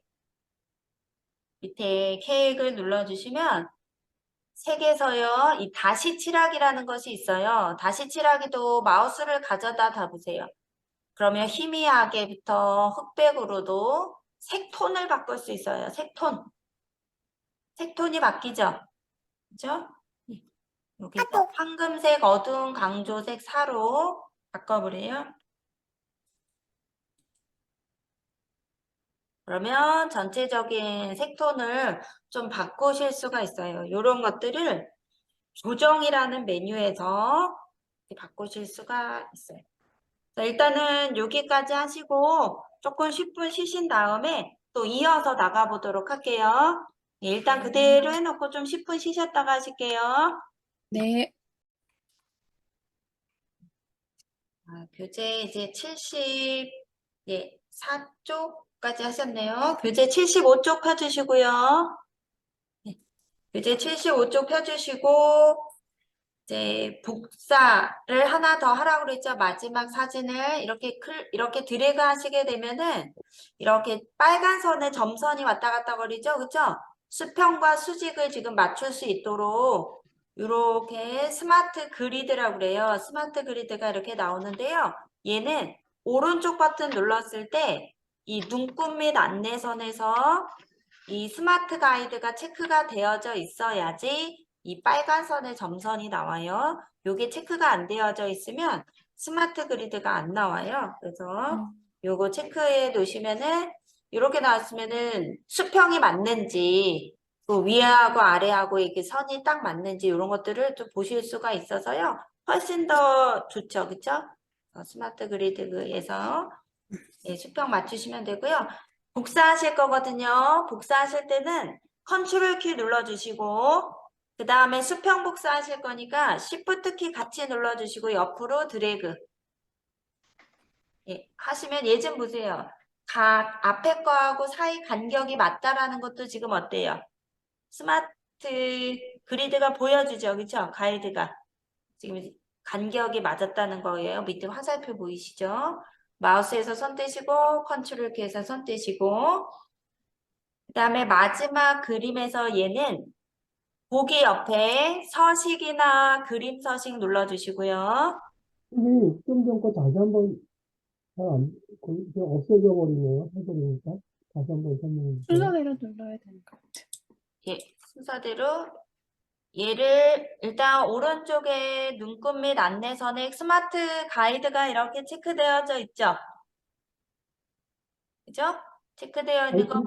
밑에 케이크를 눌러주시면 색에서요 이 다시 칠하기라는 것이 있어요. 다시 칠하기도 마우스를 가져다 대보세요. 그러면 희미하게부터 흑백으로도 색톤을 바꿀 수 있어요. 색톤이 바뀌죠. 그죠? 여기서 황금색, 어두운 강조색 4로 바꿔보래요. 그러면 전체적인 색톤을 좀 바꾸실 수가 있어요. 이런 것들을 조정이라는 메뉴에서 바꾸실 수가 있어요. 자, 일단은 여기까지 하시고 조금 10분 쉬신 다음에 또 이어서 나가보도록 할게요. 예, 일단 그대로 해놓고 좀 10분 쉬셨다가 하실게요. 네. 교재 이제 74쪽까지 하셨네요. 교재 75쪽 펴주시고요. 네, 교재 75쪽 펴주시고 이제 복사를 하나 더 하라고 그랬죠. 마지막 사진을 이렇게 드래그 하시게 되면은 이렇게 빨간 선에 점선이 왔다 갔다 거리죠. 그죠? 수평과 수직을 지금 맞출 수 있도록 이렇게 스마트 그리드라고 그래요. 스마트 그리드가 이렇게 나오는데요. 얘는 오른쪽 버튼 눌렀을 때 이 눈금 및 안내선에서 이 스마트 가이드가 체크가 되어져 있어야지 이 빨간 선의 점선이 나와요. 요게 체크가 안 되어져 있으면 스마트 그리드가 안 나와요. 그래서 요거 체크해 놓으시면은 이렇게 나왔으면은 수평이 맞는지 그 위하고 아래하고 이렇게 선이 딱 맞는지 이런 것들을 좀 보실 수가 있어서요. 훨씬 더 좋죠. 그쵸? 스마트 그리드에서 예, 수평 맞추시면 되고요. 복사하실 거거든요. 복사하실 때는 컨트롤 키 눌러주시고 그 다음에 수평 복사하실 거니까 Shift 키 같이 눌러주시고 옆으로 드래그 예, 하시면 얘 좀 보세요. 각 앞에 거하고 사이 간격이 맞다라는 것도 지금 어때요? 스마트 그리드가 보여주죠. 그쵸? 가이드가. 지금 간격이 맞았다는 거예요. 밑에 화살표 보이시죠? 마우스에서 손 떼시고 컨트롤 키에서 손 떼시고 그 다음에 마지막 그림에서 얘는 보기 옆에 서식이나 그림 서식 눌러주시고요. 선생님, 좀 전 거 다시 한번 잘 안, 그냥 없어져 버리네요. 해버리니까. 다시 한번 설명해 주세요. 순서대로 눌러야 되는 것 같아. 예, 순서대로 얘를 일단 오른쪽에 눈금 및 안내선에 스마트 가이드가 이렇게 체크되어져 있죠? 그죠? 체크되어 있는 거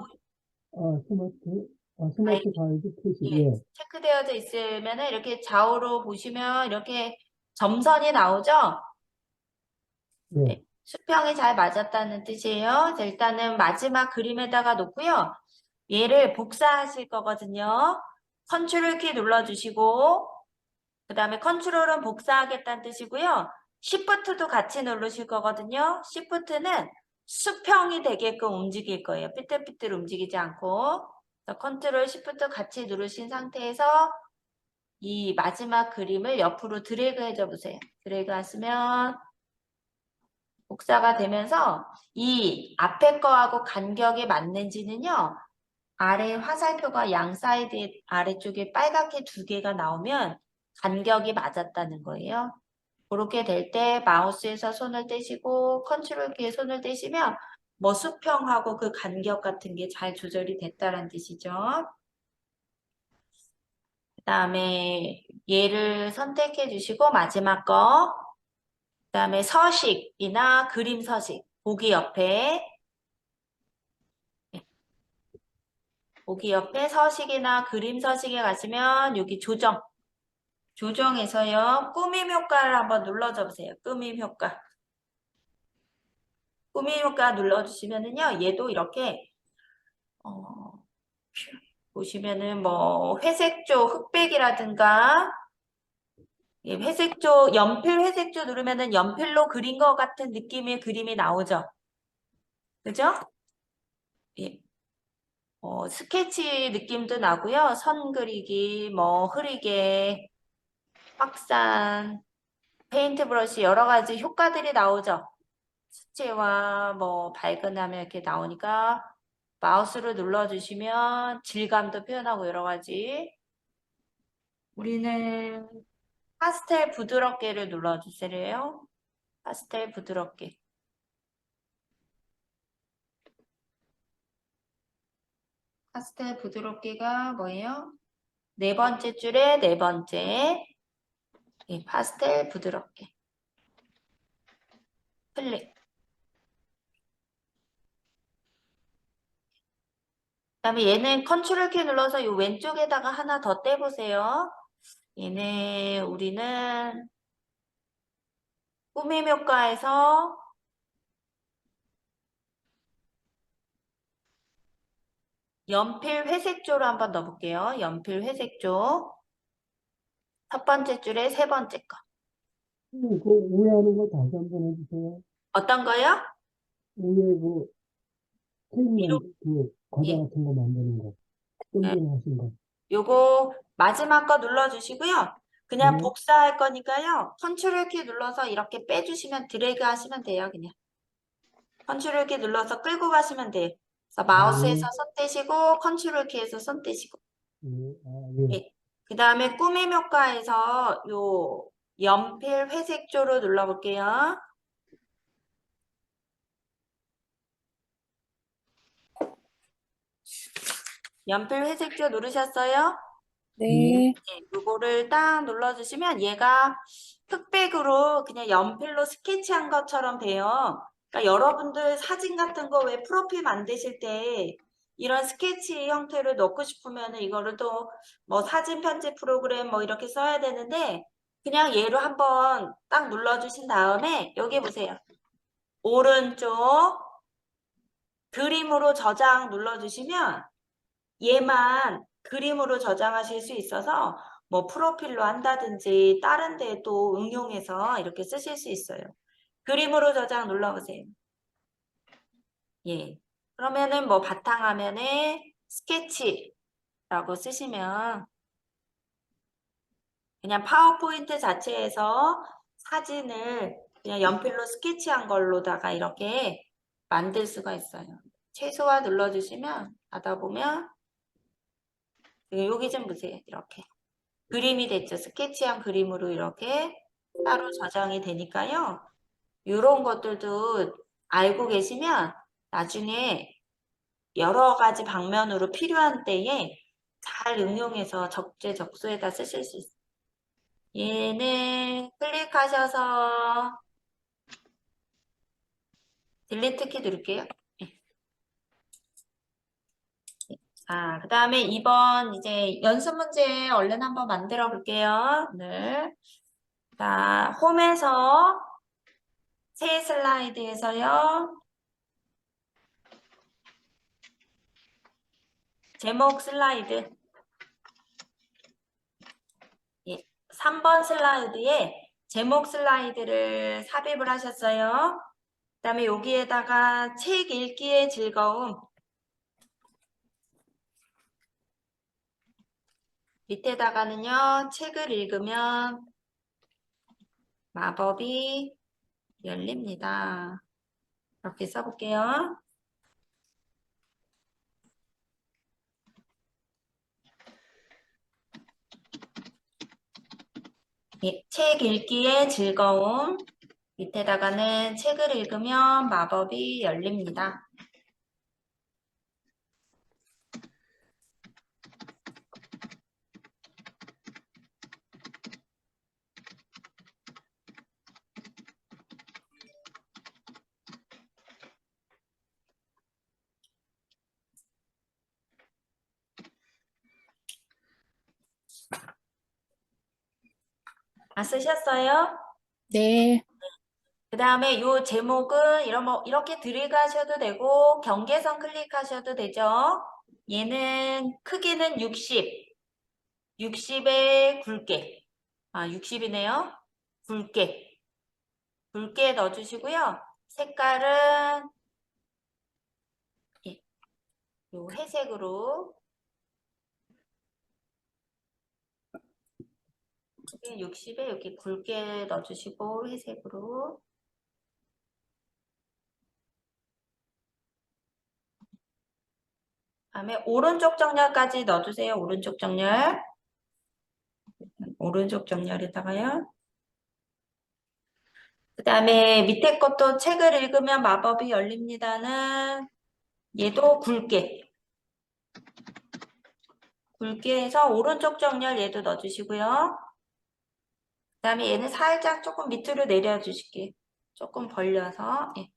스마트 가이드 표시, 예, 예, 체크되어져 있으면은 이렇게 좌우로 보시면 이렇게 점선이 나오죠? 예, 네, 수평이 잘 맞았다는 뜻이에요. 자, 일단은 마지막 그림에다가 놓고요. 얘를 복사하실 거거든요. 컨트롤 키 눌러주시고 그 다음에 컨트롤은 복사하겠다는 뜻이고요. 시프트도 같이 누르실 거거든요. 시프트는 수평이 되게끔 움직일 거예요. 삐뚤삐뚤 움직이지 않고. 컨트롤 시프트 같이 누르신 상태에서 이 마지막 그림을 옆으로 드래그 해줘 보세요. 드래그 하시면 복사가 되면서 이 앞에 거하고 간격이 맞는지는요. 아래 화살표가 양 사이드 아래쪽에 빨갛게 두 개가 나오면 간격이 맞았다는 거예요. 그렇게 될 때 마우스에서 손을 떼시고 컨트롤 키에 손을 떼시면 뭐 수평하고 그 간격 같은 게 잘 조절이 됐다는 뜻이죠. 그 다음에 얘를 선택해 주시고 마지막 거 그 다음에 서식이나 그림 서식 보기 옆에 보기 옆에 서식이나 그림 서식에 가시면 여기 조정에서요 꾸밈 효과를 한번 눌러줘 보세요. 꾸밈 효과 눌러주시면은요 얘도 이렇게 보시면은 뭐 회색조 흑백이라든가 예, 회색조 연필 회색조 누르면은 연필로 그린 것 같은 느낌의 그림이 나오죠. 그죠? 예. 스케치 느낌도 나고요. 선 그리기, 뭐 흐리게, 확산, 페인트 브러쉬 여러 가지 효과들이 나오죠. 수채화, 뭐 발근하면 이렇게 나오니까 마우스를 눌러주시면 질감도 표현하고 여러 가지. 우리는 파스텔 부드럽게를 눌러주세요. 파스텔 부드럽게. 파스텔 부드럽게가 뭐예요? 네 번째 줄에 네 번째. 예, 파스텔 부드럽게. 클릭. 그다음에 얘는 컨트롤 키 눌러서 이 왼쪽에다가 하나 더 떼보세요. 얘는 우리는 꾸밈 효과에서 연필 회색조로 한번 넣어볼게요. 연필 회색조. 첫 번째 줄에 세 번째 거. 선생님, 그 위에 하는 거 다시 한번 해주세요. 어떤 거요? 위에 케이크 위로. 과자 예. 같은 거 만드는 거. 좀 네. 전에 하신 거. 요거 마지막 거 눌러주시고요. 그냥 네. 복사할 거니까요. 컨트롤 키 눌러서 이렇게 빼주시면 드래그 하시면 돼요. 그냥. 컨트롤 키 눌러서 끌고 가시면 돼요. 그래서 마우스에서 손 떼시고 컨트롤 키에서 손 떼시고. 예. 예. 그 다음에 꾸밈 효과에서 요 연필 회색조로 눌러볼게요. 연필 회색조 누르셨어요? 네. 네, 요거를 딱 눌러주시면 얘가 흑백으로 그냥 연필로 스케치한 것처럼 돼요. 그러니까 여러분들 사진 같은 거 왜 프로필 만드실 때 이런 스케치 형태로 넣고 싶으면 이거를 또 뭐 사진 편집 프로그램 뭐 이렇게 써야 되는데 그냥 얘로 한번 딱 눌러주신 다음에 여기 보세요. 오른쪽 그림으로 저장 눌러주시면 얘만 그림으로 저장하실 수 있어서 뭐 프로필로 한다든지 다른 데 또 응용해서 이렇게 쓰실 수 있어요. 그림으로 저장 눌러보세요. 예. 그러면은 뭐 바탕화면에 스케치라고 쓰시면 그냥 파워포인트 자체에서 사진을 그냥 연필로 스케치한 걸로다가 이렇게 만들 수가 있어요. 최소화 눌러주시면 하다 보면 여기 좀 보세요. 이렇게 그림이 됐죠. 스케치한 그림으로 이렇게 따로 저장이 되니까요. 이런 것들도 알고 계시면 나중에 여러 가지 방면으로 필요한 때에 잘 응용해서 적재적소에다 쓰실 수 있어요. 얘는 클릭하셔서 딜리트 키 누를게요. 자, 그 다음에 이번 이제 연습 문제 얼른 한번 만들어 볼게요. 네. 자, 홈에서 새 슬라이드에서요. 제목 슬라이드. 예, 3번 슬라이드에 제목 슬라이드를 삽입을 하셨어요. 그 다음에 여기에다가 책 읽기의 즐거움. 밑에다가는요, 책을 읽으면 마법이 열립니다. 이렇게 써볼게요. 예, 책 읽기의 즐거움. 밑에다가는 책을 읽으면 마법이 열립니다. 다 쓰셨어요? 네. 그 다음에 이 제목은 이렇게 들어가셔도 되고 경계선 클릭하셔도 되죠. 얘는 크기는 60, 60에 굵게. 아, 60이네요. 굵게 넣어주시고요. 색깔은 예, 요 회색으로 60에 여기 굵게 넣어주시고 회색으로 다음에 오른쪽 정렬까지 넣어주세요. 오른쪽 정렬에다가요. 그 다음에 밑에 것도 책을 읽으면 마법이 열립니다는 얘도 굵게 해서 오른쪽 정렬 얘도 넣어주시고요. 그 다음에 얘는 살짝 조금 밑으로 내려주실게요. 조금 벌려서 예.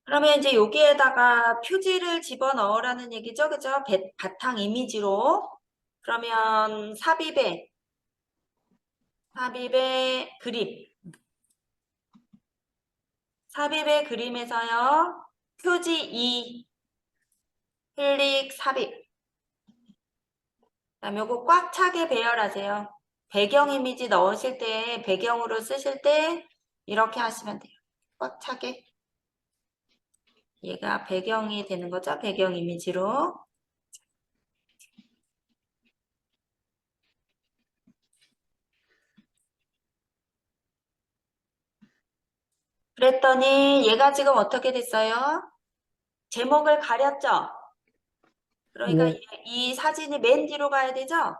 그러면 이제 여기에다가 표지를 집어넣으라는 얘기죠. 그죠? 바탕 이미지로. 그러면 삽입의 그림. 삽입의 그림에서요. 표지 2 클릭 삽입. 그다음에 요거 꽉 차게 배열하세요. 배경 이미지 넣으실 때 배경으로 쓰실 때 이렇게 하시면 돼요. 꽉 차게. 얘가 배경이 되는 거죠. 배경 이미지로. 그랬더니 얘가 지금 어떻게 됐어요? 제목을 가렸죠? 그러니까 네. 이 사진이 맨 뒤로 가야 되죠?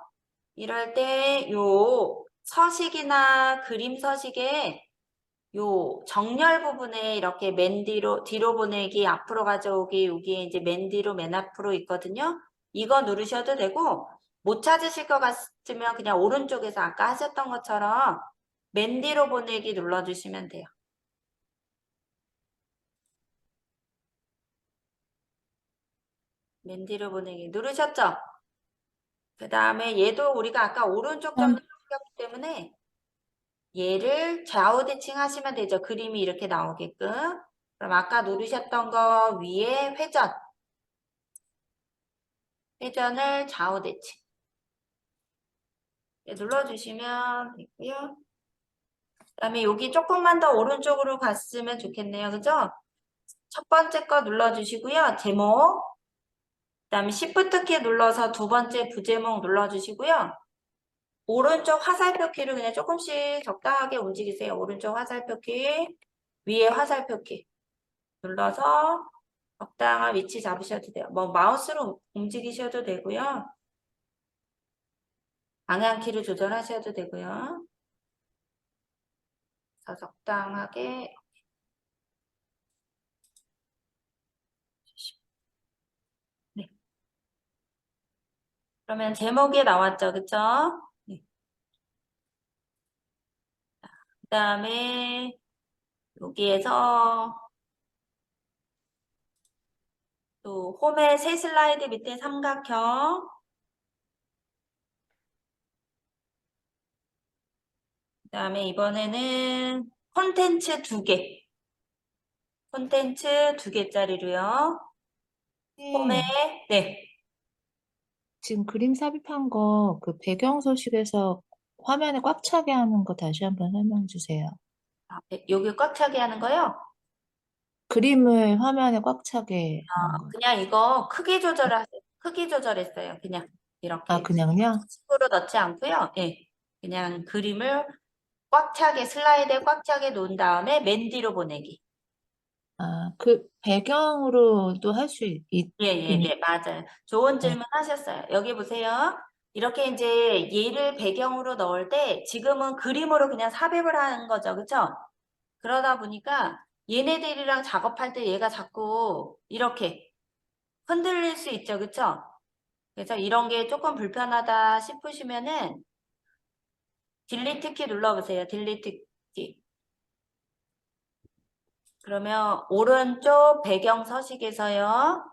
이럴 때 요 서식이나 그림 서식에 요 정렬 부분에 이렇게 맨 뒤로 보내기, 앞으로 가져오기, 여기에 이제 맨 뒤로 맨 앞으로 있거든요. 이거 누르셔도 되고, 못 찾으실 것 같으면 그냥 오른쪽에서 아까 하셨던 것처럼 맨 뒤로 보내기 눌러주시면 돼요. 맨 뒤로 보내기 누르셨죠? 그 다음에 얘도 우리가 아까 오른쪽 점을 찍었기 때문에 얘를 좌우 대칭 하시면 되죠. 그림이 이렇게 나오게끔. 그럼 아까 누르셨던 거 위에 회전. 회전을 좌우 대칭. 네, 눌러주시면 되고요. 그 다음에 여기 조금만 더 오른쪽으로 갔으면 좋겠네요. 그죠? 첫 번째 거 눌러주시고요. 제목. 그 다음에 Shift 키 눌러서 두 번째 부제목 눌러주시고요. 오른쪽 화살표 키를 그냥 조금씩 적당하게 움직이세요. 오른쪽 화살표 키, 위에 화살표 키 눌러서 적당한 위치 잡으셔도 돼요. 뭐 마우스로 움직이셔도 되고요. 방향 키를 조절하셔도 되고요. 더 적당하게 네. 그러면 제목이 나왔죠, 그쵸? 네. 그 다음에 여기에서 또 홈의 새 슬라이드 밑에 삼각형 그 다음에 이번에는 콘텐츠 2개 콘텐츠 2개짜리로요. 홈에 네. 지금 그림 삽입한 거 그 배경 소식에서 화면에 꽉 차게 하는 거 다시 한번 설명해 주세요. 여기 꽉 차게 하는 거요? 그림을 화면에 꽉 차게 하는 거. 그냥 이거 크기 조절했어요. 그냥 아, 이렇게 그냥요? 식으로 넣지 않고요. 예. 그냥 그림을 꽉 차게 슬라이드에 꽉 차게 놓은 다음에 맨 뒤로 보내기. 아, 그 배경으로도 할 수 있군요. 네, 맞아요. 좋은 네. 질문 하셨어요. 여기 보세요. 이렇게 이제 얘를 배경으로 넣을 때 지금은 그림으로 그냥 삽입을 하는 거죠. 그쵸? 그러다 보니까 얘네들이랑 작업할 때 얘가 자꾸 이렇게 흔들릴 수 있죠. 그쵸? 그래서 이런 게 조금 불편하다 싶으시면은 딜리트 키 눌러보세요. 딜리트 키. 그러면 오른쪽 배경 서식에서요.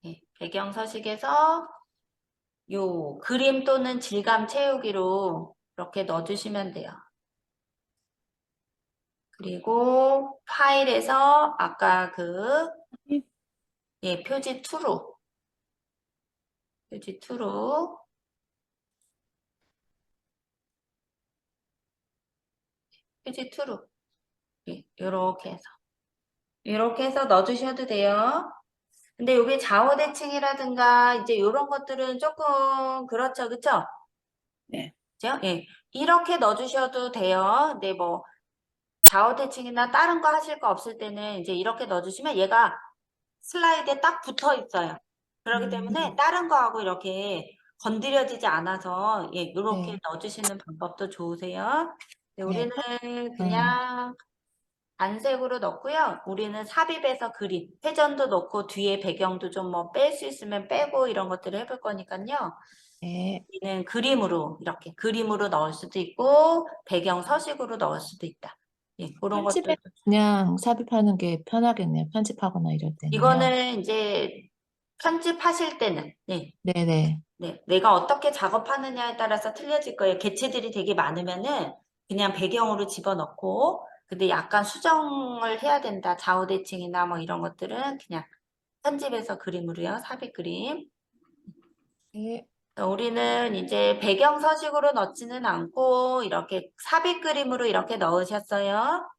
네, 배경 서식에서 요 그림 또는 질감 채우기로 이렇게 넣어주시면 돼요. 그리고 파일에서 아까 그 예, 표지 2로 표지 2로 표지 2로 예, 이렇게 해서 넣어주셔도 돼요. 근데 요게 좌우 대칭이라든가 이제 요런 것들은 조금 그렇죠. 그쵸? 네. 그죠? 예. 이렇게 넣어주셔도 돼요. 근데 뭐 좌우 대칭이나 다른 거 하실 거 없을 때는 이제 이렇게 넣어주시면 얘가 슬라이드에 딱 붙어 있어요. 그렇기 때문에 다른 거하고 이렇게 건드려지지 않아서 예, 이렇게 네. 넣어주시는 방법도 좋으세요. 네, 네. 우리는 그냥 단색으로 넣고요. 우리는 삽입해서 그림, 회전도 넣고 뒤에 배경도 좀 뭐 뺄 수 있으면 빼고 이런 것들을 해볼 거니까요. 네. 우리는 그림으로 이렇게 그림으로 넣을 수도 있고 배경 서식으로 넣을 수도 있다. 예, 그런 편집에 것들도. 그냥 삽입하는 게 편하겠네요. 편집하거나 이럴 때는요. 이거는 이제 편집하실 때는 네네. 네, 내가 어떻게 작업하느냐에 따라서 틀려질 거예요. 개체들이 되게 많으면은 그냥 배경으로 집어넣고, 근데 약간 수정을 해야 된다. 좌우 대칭이나 뭐 이런 것들은 그냥 편집해서 그림으로요. 삽입 그림. 네. 우리는 이제 배경 서식으로 넣지는 않고 이렇게 삽입 그림으로 이렇게 넣으셨어요.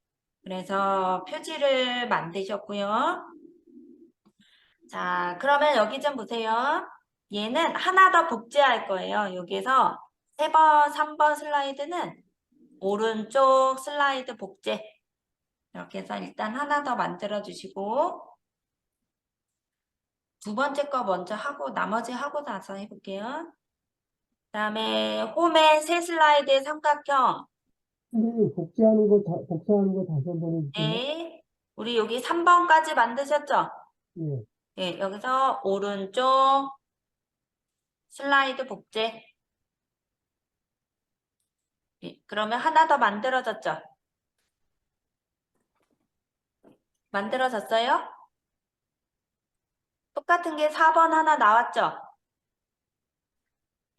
그래서 표지를 만드셨고요. 자, 그러면 여기 좀 보세요. 얘는 하나 더 복제할 거예요. 여기에서 3번 슬라이드는 오른쪽 슬라이드 복제. 이렇게 해서 일단 하나 더 만들어 주시고 두 번째 거 먼저 하고 나머지 하고 나서 해볼게요. 그 다음에 홈의 새 슬라이드의 삼각형. 근데 복사하는 거 다시 한번 해주세요. 네. 우리 여기 3번까지 만드셨죠? 예. 네, 여기서 오른쪽 슬라이드 복제. 예, 그러면 하나 더 만들어졌죠? 만들어졌어요? 똑같은 게 4번 하나 나왔죠?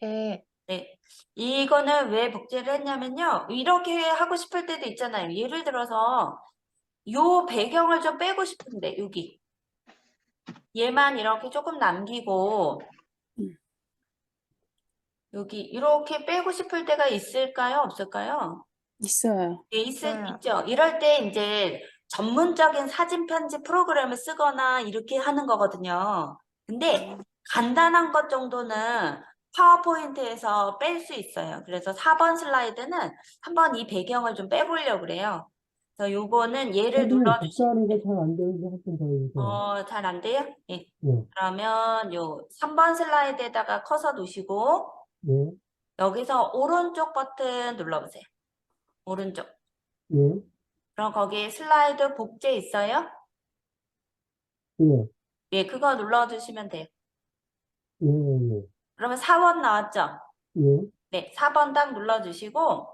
네. 네. 이거는 왜 복제를 했냐면요. 이렇게 하고 싶을 때도 있잖아요. 예를 들어서 요 배경을 좀 빼고 싶은데 여기 얘만 이렇게 조금 남기고 여기 이렇게 빼고 싶을 때가 있을까요? 없을까요? 있어요. 예, 있어요. 있죠. 이럴 때 이제 전문적인 사진 편집 프로그램을 쓰거나 이렇게 하는 거거든요. 근데 간단한 것 정도는 파워포인트에서 뺄 수 있어요. 그래서 4번 슬라이드는 한번 이 배경을 좀 빼보려고 그래요. 그래서 요거는 얘를 선생님, 눌러주시면 복사하는 거 잘 안 되는데 한번 더 해주세요. 잘 안 돼요? 예. 네, 그러면 요 3번 슬라이드에다가 커서 놓으시고 네, 여기서 오른쪽 버튼 눌러보세요. 오른쪽. 네, 그럼 거기 슬라이드 복제 있어요? 네, 예, 그거 눌러주시면 돼요. 예, 예, 그러면 4번 나왔죠? 예, 네, 4번 딱 눌러주시고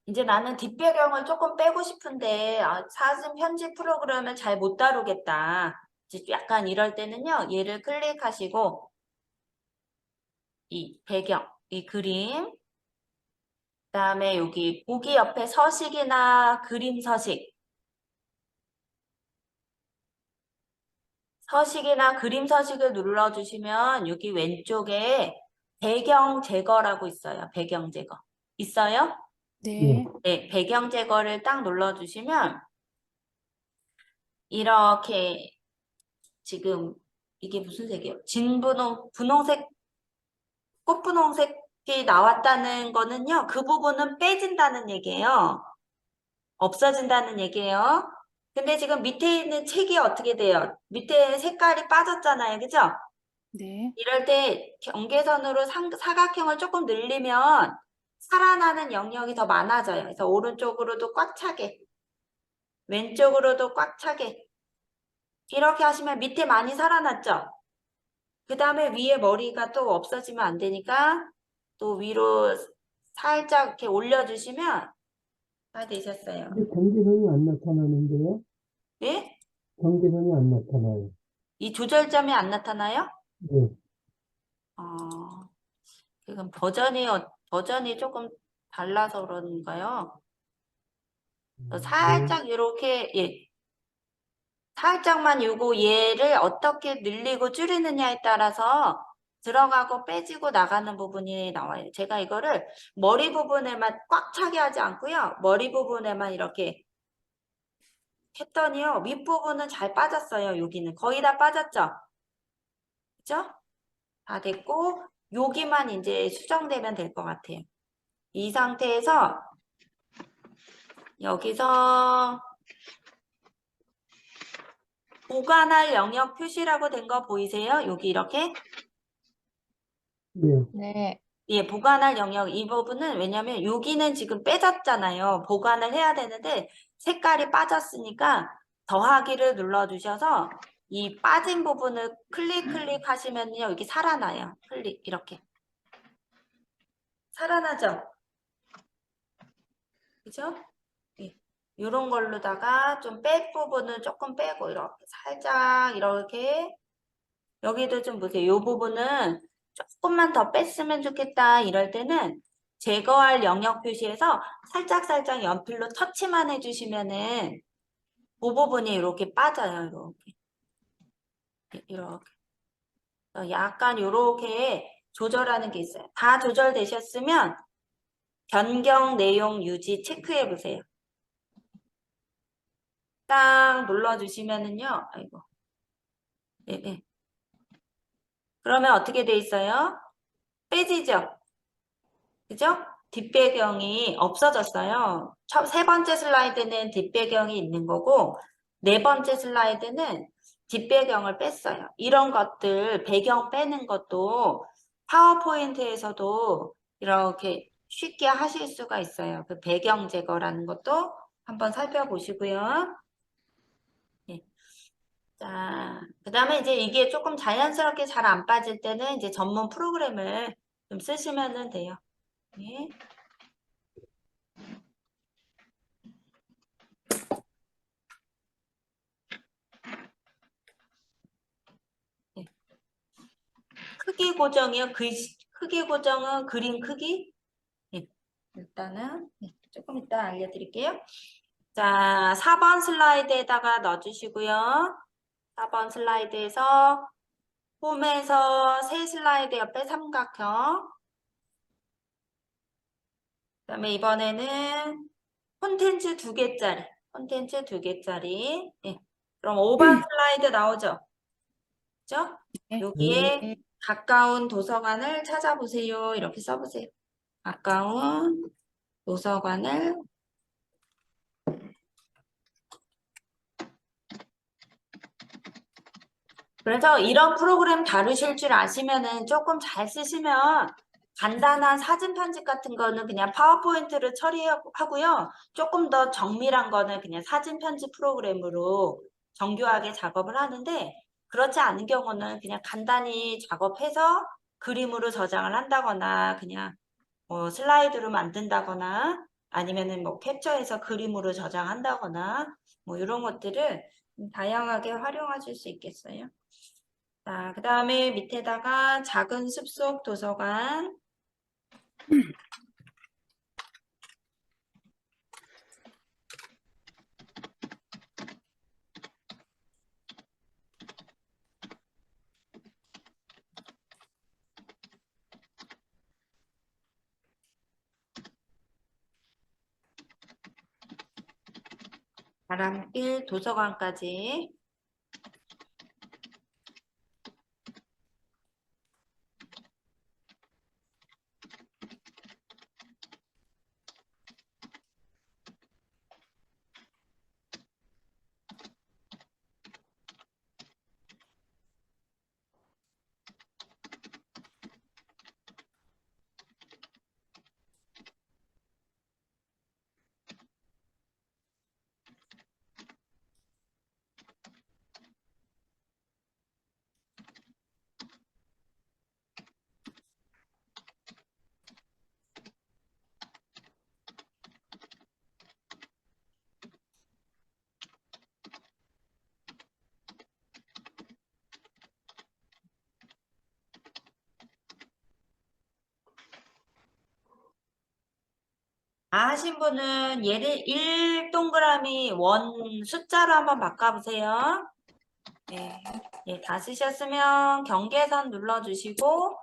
이제 나는 뒷배경을 조금 빼고 싶은데 사진 편집 프로그램을 잘 못 다루겠다. 이제 약간 이럴 때는요. 얘를 클릭하시고 이 배경, 이 그림 그다음에 여기 보기 옆에 서식이나 그림 서식이나 그림 서식을 눌러주시면 여기 왼쪽에 배경 제거라고 있어요. 배경 제거. 있어요? 네. 네, 배경 제거를 딱 눌러주시면 이렇게 지금 이게 무슨 색이에요? 분홍색, 꽃분홍색이 나왔다는 거는요. 그 부분은 빼진다는 얘기예요. 없어진다는 얘기예요. 근데 지금 밑에 있는 책이 어떻게 돼요? 밑에 색깔이 빠졌잖아요. 그죠? 네. 이럴 때 경계선으로 사각형을 조금 늘리면 살아나는 영역이 더 많아져요. 그래서 오른쪽으로도 꽉 차게, 왼쪽으로도 꽉 차게. 이렇게 하시면 밑에 많이 살아났죠? 그 다음에 위에 머리가 또 없어지면 안 되니까 또 위로 살짝 이렇게 올려주시면 다 되셨어요. 근데 경계선이 안 나타나는데요? 예? 경계선이 안 나타나요. 이 조절점이 안 나타나요? 네, 지금 버전이 조금 달라서 그런가요? 네, 살짝 이렇게, 예, 살짝만 얘를 어떻게 늘리고 줄이느냐에 따라서 들어가고 빼지고 나가는 부분이 나와요. 제가 이거를 머리 부분에만 꽉 차게 하지 않고요. 머리 부분에만 이렇게 했더니요. 윗부분은 잘 빠졌어요. 여기는 거의 다 빠졌죠? 그죠? 다 됐고 여기만 이제 수정되면 될 것 같아요. 이 상태에서 여기서 보관할 영역 표시라고 된 거 보이세요? 여기 이렇게? 네, 네. 예, 보관할 영역 이 부분은 왜냐면 여기는 지금 빼졌잖아요. 보관을 해야 되는데 색깔이 빠졌으니까 더하기를 눌러주셔서 이 빠진 부분을 클릭 하시면요. 여기 살아나요. 클릭 이렇게. 살아나죠? 그죠? 예. 이런 걸로다가 좀 뺄 부분은 조금 빼고 이렇게 살짝 이렇게 여기도 좀 보세요. 이 부분은 조금만 더 뺐으면 좋겠다 이럴 때는 제거할 영역 표시에서 살짝 연필로 터치만 해주시면은 그 부분이 이렇게 빠져요. 이렇게. 약간 이렇게 조절하는 게 있어요. 다 조절되셨으면 변경 내용 유지 체크해 보세요. 딱 눌러주시면은요. 아이고. 예, 예. 그러면 어떻게 돼 있어요? 빼지죠? 그죠? 뒷배경이 없어졌어요. 세 번째 슬라이드는 뒷배경이 있는 거고, 네 번째 슬라이드는 뒷배경을 뺐어요. 이런 것들, 배경 빼는 것도 파워포인트에서도 이렇게 쉽게 하실 수가 있어요. 그 배경 제거라는 것도 한번 살펴보시고요. 예. 자, 그 다음에 이제 이게 조금 자연스럽게 잘 안 빠질 때는 이제 전문 프로그램을 좀 쓰시면 돼요. 네. 네. 크기 고정이요. 크기 고정은 그림 크기. 네. 일단은 조금 이따 알려드릴게요. 자, 4번 슬라이드에다가 넣어주시고요. 4번 슬라이드에서 홈에서 세 슬라이드 옆에 삼각형. 그다음에 이번에는 콘텐츠 2개짜리. 콘텐츠 2개짜리. 예. 그럼 5번 슬라이드 나오죠? 그죠? 네. 여기에 네. 가까운 도서관을 찾아보세요. 이렇게 써보세요. 가까운 도서관을. 그래서 이런 프로그램 다루실 줄 아시면은 조금 잘 쓰시면 간단한 사진 편집 같은 거는 그냥 파워포인트를 처리하고요. 조금 더 정밀한 거는 그냥 사진 편집 프로그램으로 정교하게 작업을 하는데 그렇지 않은 경우는 그냥 간단히 작업해서 그림으로 저장을 한다거나 그냥 뭐 슬라이드로 만든다거나 아니면은 뭐 캡처해서 그림으로 저장한다거나 뭐 이런 것들을 다양하게 활용하실 수 있겠어요. 자, 그 다음에 밑에다가 작은 숲속 도서관. 바람길 도서관까지. 하신 분은 얘를 1 동그라미 원 숫자로 한번 바꿔보세요. 네. 예, 다 쓰셨으면 경계선 눌러주시고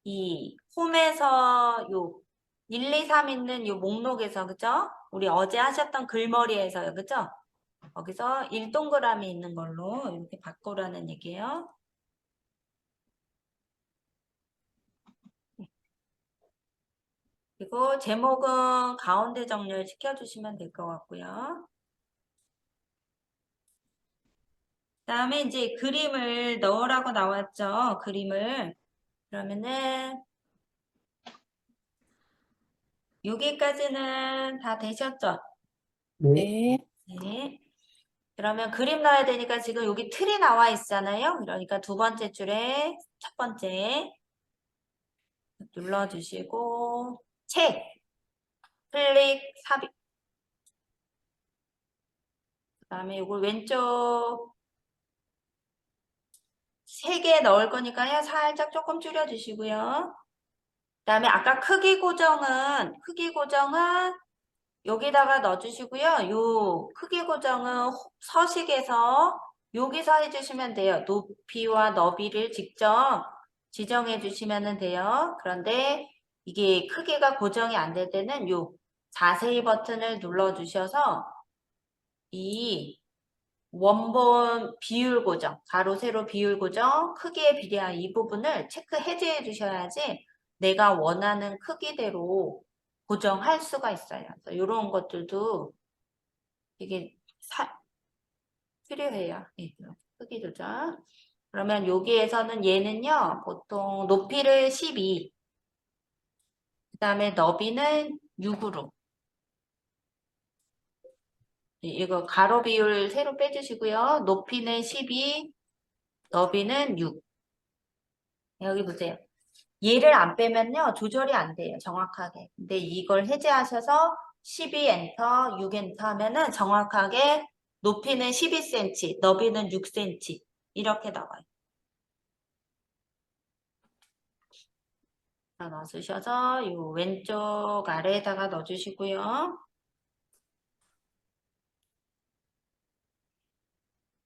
이 홈에서 요 1, 2, 3 있는 요 목록에서 그죠? 우리 어제 하셨던 글머리에서요. 그죠? 거기서 1 동그라미 있는 걸로 이렇게 바꾸라는 얘기예요. 그리고 제목은 가운데 정렬 시켜주시면 될 것 같고요. 그다음에 이제 그림을 넣으라고 나왔죠. 그림을. 그러면은 여기까지는 다 되셨죠? 네. 네. 네. 그러면 그림 넣어야 되니까 지금 여기 틀이 나와 있잖아요. 그러니까 두 번째 줄에 첫 번째 눌러주시고 책, 클릭, 삽입. 그다음에 이걸 왼쪽 3개 넣을 거니까요. 살짝 조금 줄여주시고요. 그다음에 아까 크기 고정은 여기다가 넣어주시고요. 요 크기 고정은 서식에서 여기서 해주시면 돼요. 높이와 너비를 직접 지정해 주시면 돼요. 그런데 이게 크기가 고정이 안 될 때는 요 자세히 버튼을 눌러 주셔서 이 원본 비율 고정, 가로, 세로 비율 고정, 크기에 비례한 이 부분을 체크 해제해 주셔야지 내가 원하는 크기대로 고정할 수가 있어요. 이런 것들도 되게 필요해요. 예, 크기 조절. 그러면 여기에서는 얘는요, 보통 높이를 12, 그 다음에 너비는 6으로. 이거 가로 비율 세로 빼주시고요. 높이는 12, 너비는 6. 여기 보세요. 얘를 안 빼면요. 조절이 안 돼요. 정확하게. 근데 이걸 해제하셔서 12 엔터, 6 엔터 하면은 정확하게 높이는 12cm, 너비는 6cm 이렇게 나와요. 자, 넣으셔서 이 왼쪽 아래에다가 넣어주시고요.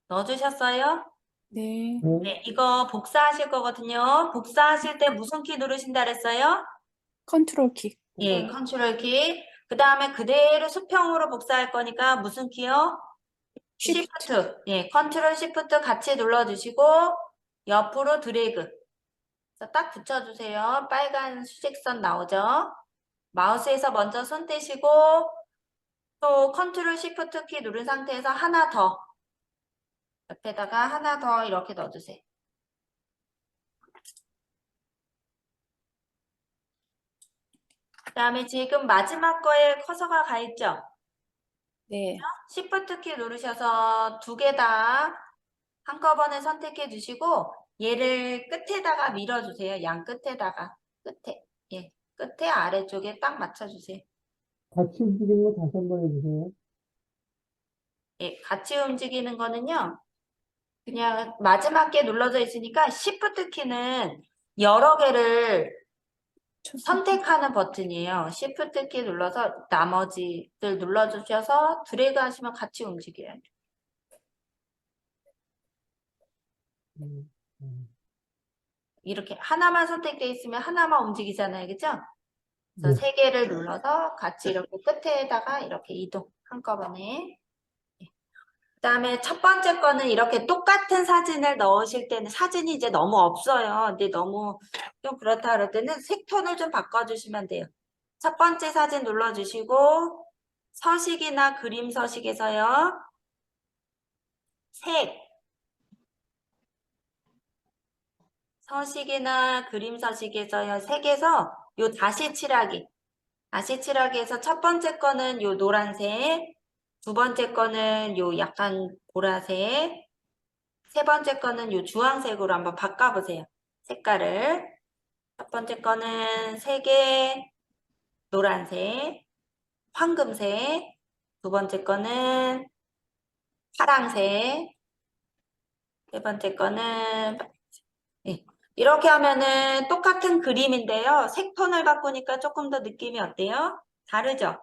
넣어주셨어요? 네. 네. 네, 이거 복사하실 거거든요. 복사하실 때 무슨 키 누르신다 그랬어요? 컨트롤 키. 예, 컨트롤 키. 그 다음에 그대로 수평으로 복사할 거니까 무슨 키요? 쉬프트. 시프트. 예, 컨트롤 시프트 같이 눌러주시고 옆으로 드래그. 그래서 딱 붙여주세요. 빨간 수직선 나오죠? 마우스에서 먼저 손 떼시고 또 컨트롤 시프트 키 누른 상태에서 하나 더 옆에다가 하나 더 이렇게 넣어주세요. 그 다음에 지금 마지막 거에 커서가 가 있죠? 네. 시프트 키 누르셔서 두 개 다 한꺼번에 선택해 주시고 얘를 끝에다가 밀어주세요. 양 끝에다가. 끝에. 예. 끝에 아래쪽에 딱 맞춰주세요. 같이 움직이는 거 다시 한번 해주세요. 예. 같이 움직이는 거는요. 그냥 마지막 게 눌러져 있으니까 시프트 키는 여러 개를 선택하는 버튼이에요. 시프트 키 눌러서 나머지들 눌러주셔서 드래그 하시면 같이 움직여요. 음, 음. 이렇게 하나만 선택되어 있으면 하나만 움직이잖아요. 그죠? 그래서 네. 세 개를 눌러서 같이 이렇게 끝에다가 이렇게 이동 한꺼번에. 그 다음에 첫 번째 거는 이렇게 똑같은 사진을 넣으실 때는 사진이 이제 너무 없어요. 근데 너무 좀 그렇다 그럴 때는 색톤을 좀 바꿔주시면 돼요. 첫 번째 사진 눌러주시고 서식이나 그림 서식에서요. 색. 서식이나 그림 서식에서요. 색에서 요 다시 칠하기. 다시 칠하기에서 첫 번째 거는 요 노란색, 두 번째 거는 요 약간 보라색, 세 번째 거는 요 주황색으로 한번 바꿔보세요. 색깔을. 첫 번째 거는 색의 노란색, 황금색, 두 번째 거는 파랑색, 세 번째 거는 네. 이렇게 하면은 똑같은 그림인데요. 색톤을 바꾸니까 조금 더 느낌이 어때요? 다르죠?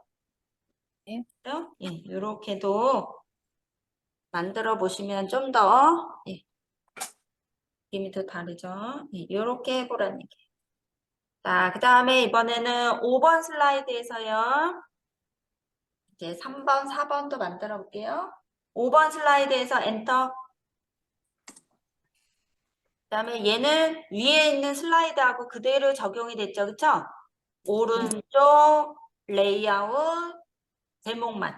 네. 그죠? 예, 이렇게도 만들어 보시면 좀 더 느낌이 더 다르죠? 예, 이렇게 해보라는 얘기예요. 자, 그 다음에 이번에는 5번 슬라이드에서요. 이제 3번, 4번도 만들어 볼게요. 5번 슬라이드에서 엔터. 그 다음에 얘는 위에 있는 슬라이드하고 그대로 적용이 됐죠. 그쵸? 오른쪽 레이아웃 제목만.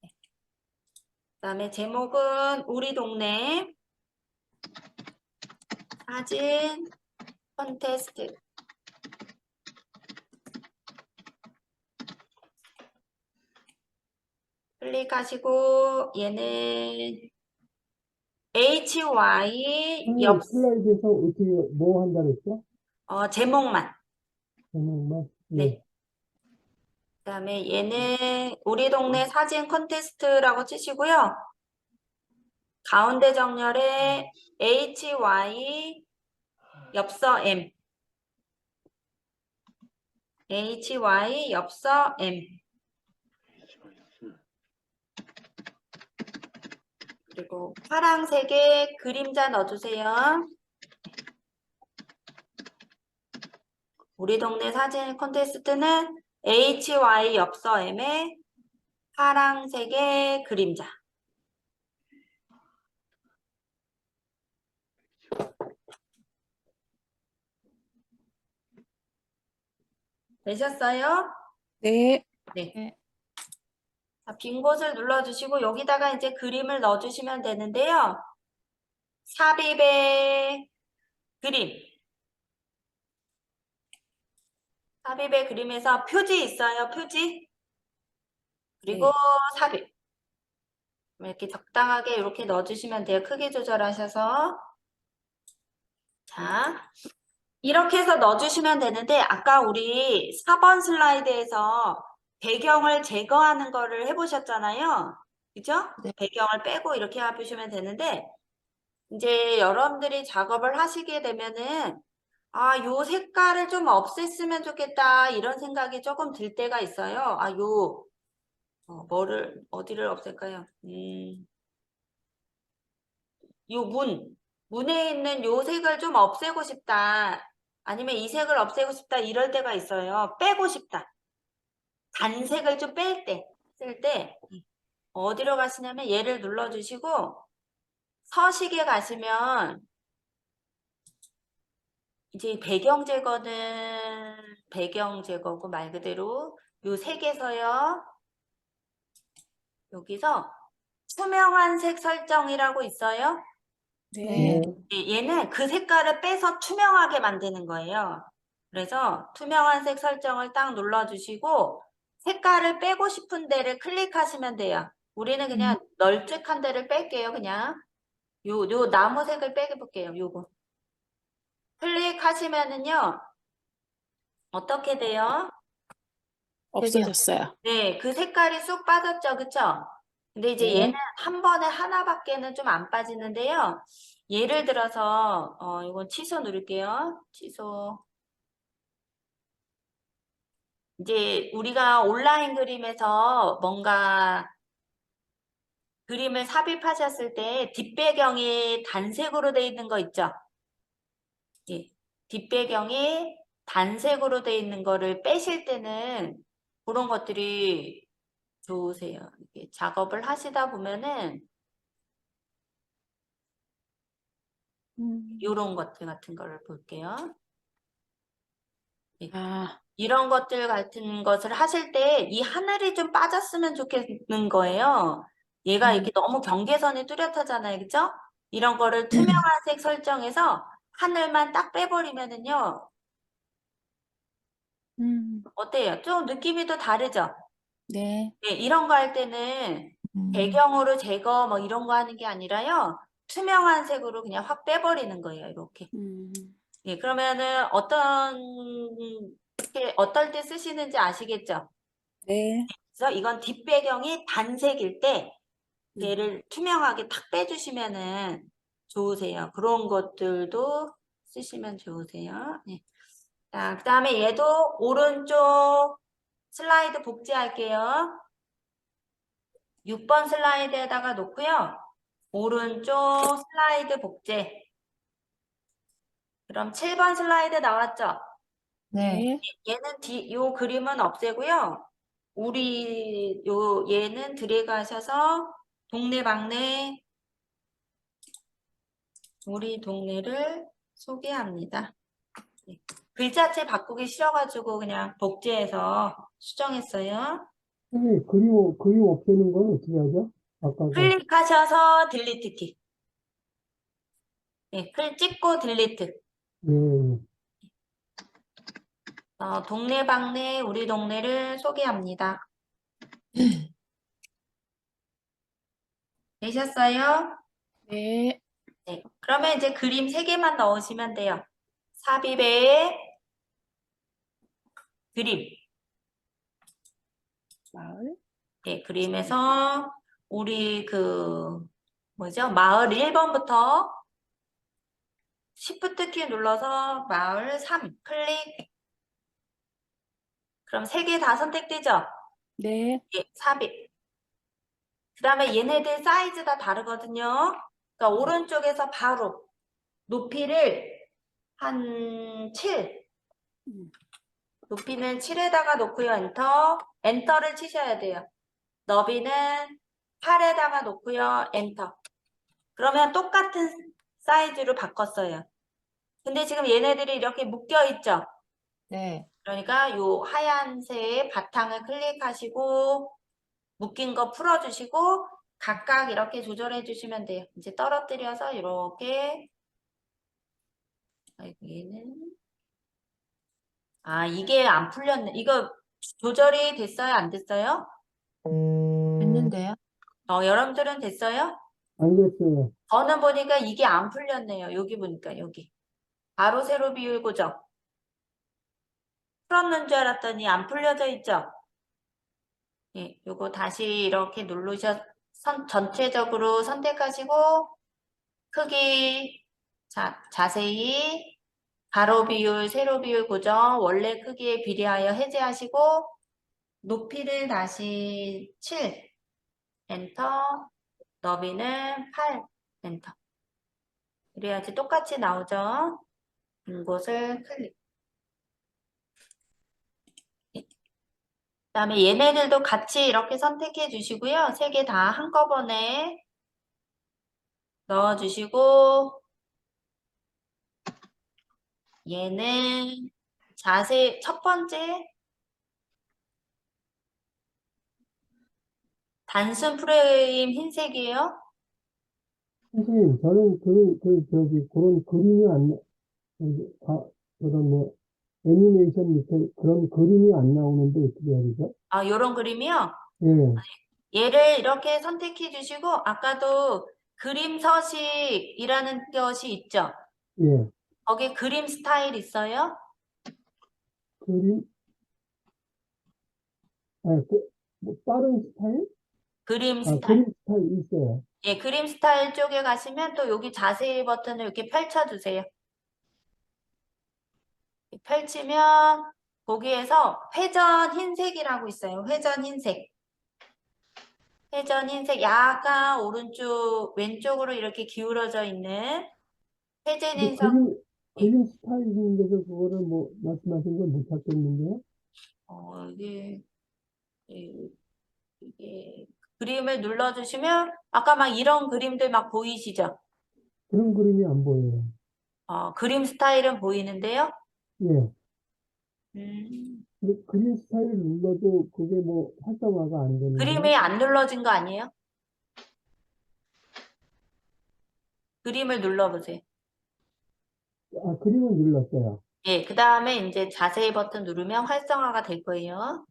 그 다음에 제목은 우리 동네 사진 콘테스트. 클릭하시고 얘는 HY 옆 슬라이드에서 어떻게 뭐 한다 그랬죠? 제목만. 제목만. 네. 예. 그다음에 얘는 우리 동네 사진 콘테스트라고 치시고요. 가운데 정렬에 HY 엽서 M. HY 엽서 M. 그리고 파란색에 그림자 넣어주세요. 우리 동네 사진 콘테스트는 HY 엽서 M에 파란색의 그림자. 되셨어요? 네. 네. 네. 자, 빈 곳을 눌러주시고 여기다가 이제 그림을 넣어주시면 되는데요. 삽입의 그림. 삽입의 그림에서 표지 있어요. 표지. 그리고 네. 삽입. 이렇게 적당하게 이렇게 넣어주시면 돼요. 크기 조절하셔서. 자, 이렇게 해서 넣어주시면 되는데 아까 우리 4번 슬라이드에서 배경을 제거하는 거를 해보셨잖아요. 그죠? 네. 배경을 빼고 이렇게 해보시면 되는데 이제 여러분들이 작업을 하시게 되면은 아, 요 색깔을 좀 없앴으면 좋겠다 이런 생각이 조금 들 때가 있어요. 아, 어디를 없앨까요? 요 문에 있는 요 색을 좀 없애고 싶다. 아니면 이 색을 없애고 싶다. 이럴 때가 있어요. 빼고 싶다. 단색을 좀 쓸 때, 어디로 가시냐면 얘를 눌러주시고, 서식에 가시면, 이제 배경 제거고 말 그대로 요 색에서요. 여기서 투명한 색 설정이라고 있어요. 네. 네. 얘는 그 색깔을 빼서 투명하게 만드는 거예요. 그래서 투명한 색 설정을 딱 눌러주시고 색깔을 빼고 싶은 데를 클릭하시면 돼요. 우리는 그냥 널찍한 데를 뺄게요. 그냥 요 나무색을 빼볼게요. 요거 클릭하시면은요 어떻게 돼요? 없어졌어요. 네, 그 색깔이 쑥 빠졌죠, 그쵸? 근데 이제 얘는 네. 한 번에 하나밖에는 좀 안 빠지는데요. 예를 들어서 이건 취소 누를게요. 취소. 이제 우리가 온라인 그림에서 뭔가 그림을 삽입하셨을 때 뒷배경이 단색으로 돼 있는 거 있죠? 예. 뒷배경이 단색으로 돼 있는 거를 빼실 때는 그런 것들이 좋으세요. 이렇게 작업을 하시다 보면은 이런 것들 같은 거를 볼게요. 예. 아, 이런 것들 같은 것을 하실 때 이 하늘이 좀 빠졌으면 좋겠는 거예요. 얘가 이렇게 너무 경계선이 뚜렷하잖아요. 그죠? 이런 거를 투명한 색 설정해서 하늘만 딱 빼버리면은요. 어때요? 좀 느낌이 또 다르죠? 네. 네, 이런 거 할 때는 배경으로 제거 뭐 이런 거 하는 게 아니라요. 투명한 색으로 그냥 확 빼버리는 거예요. 이렇게. 음, 예, 그러면은 어떨 때 쓰시는지 아시겠죠? 네. 그래서 이건 뒷배경이 단색일 때 음, 얘를 투명하게 탁 빼주시면은 좋으세요. 그런 것들도 쓰시면 좋으세요. 네. 자, 그 다음에 얘도 오른쪽 슬라이드 복제할게요. 6번 슬라이드에다가 놓고요. 오른쪽 슬라이드 복제. 그럼 7번 슬라이드 나왔죠? 네. 네. 요 그림은 없애고요. 얘는 드래그 하셔서 동네방네 우리 동네를 소개합니다. 네. 글자체 바꾸기 싫어가지고 그냥 복제해서 수정했어요. 선생님, 그림 없애는 건 어떻게 하죠? 아까 클릭하셔서 딜리트 키. 네, 클 찍고 딜리트. 네. 동네방네 우리 동네를 소개합니다. 되셨어요? 네. 네. 그러면 이제 그림 3개만 넣으시면 돼요. 삽입의 그림. 마을. 네, 그림에서 우리 마을 1번부터 Shift 키 눌러서 마을 3 클릭. 그럼 3개 다 선택되죠? 네. 예, 삽입. 그 다음에 얘네들 사이즈 다 다르거든요. 그러니까 오른쪽에서 바로 높이를 한 7. 음, 높이는 7에다가 놓고요. 엔터를 치셔야 돼요. 너비는 8에다가 놓고요. 엔터. 그러면 똑같은 사이즈로 바꿨어요. 근데 지금 얘네들이 이렇게 묶여 있죠? 네. 그러니까 요 하얀색 바탕을 클릭하시고 묶인 거 풀어주시고 각각 이렇게 조절해 주시면 돼요. 이제 떨어뜨려서 이렇게 아이고 얘는 이게 안 풀렸네. 이거 조절이 됐어요? 안 됐어요? 됐는데요? 여러분들은 됐어요? 안 됐어요. 저는 보니까 이게 안 풀렸네요. 여기 보니까 여기. 바로 세로 비율 고정. 풀었는 줄 알았더니 안 풀려져 있죠? 예, 요거 다시 이렇게 전체적으로 선택하시고 크기 자세히 가로 비율, 세로 비율 고정, 원래 크기에 비례하여 해제하시고 높이를 다시 7 엔터, 너비는 8 엔터. 그래야지 똑같이 나오죠. 빈 곳을 클릭. 그다음에 얘네들도 같이 이렇게 선택해 주시고요. 3개 다 한꺼번에 넣어 주시고 얘는 자세 첫 번째 단순 프레임 흰색이에요. 선생님, 저는 그런 그림이 안, 그런 뭐, 애니메이션 밑에 그런 그림이 안 나오는데 어떻게 해야 되죠? 요런 그림이요. 예, 얘를 이렇게 선택해 주시고 아까도 그림 서식이라는 것이 있죠. 예. 거기 그림 스타일 있어요? 그림, 뭐, 빠른 스타일? 그림 아, 스타일. 그림 스타일 있어요. 예, 그림 스타일 쪽에 가시면 또 여기 자세히 버튼을 이렇게 펼쳐주세요. 펼치면 거기에서 회전 흰색이라고 있어요. 회전 흰색. 회전 흰색 약간 오른쪽 왼쪽으로 이렇게 기울어져 있는 회전 근데 흰색. 그림 스타일 있는데서 그거를 뭐, 말씀하신 걸 못 찾겠는데요? 이게 이게 그림을 눌러주시면 아까 막 이런 그림들 막 보이시죠? 그런 그림이 안 보여요. 그림 스타일은 보이는데요. 예. 음, 근데 그림 스타일을 눌러도 그게 뭐, 활성화가 안 되는데요? 그림이 안 눌러진 거 아니에요? 그림을 눌러보세요. 아, 그림은 눌렀어요. 예, 그 다음에 이제 자세히 버튼 누르면 활성화가 될 거예요.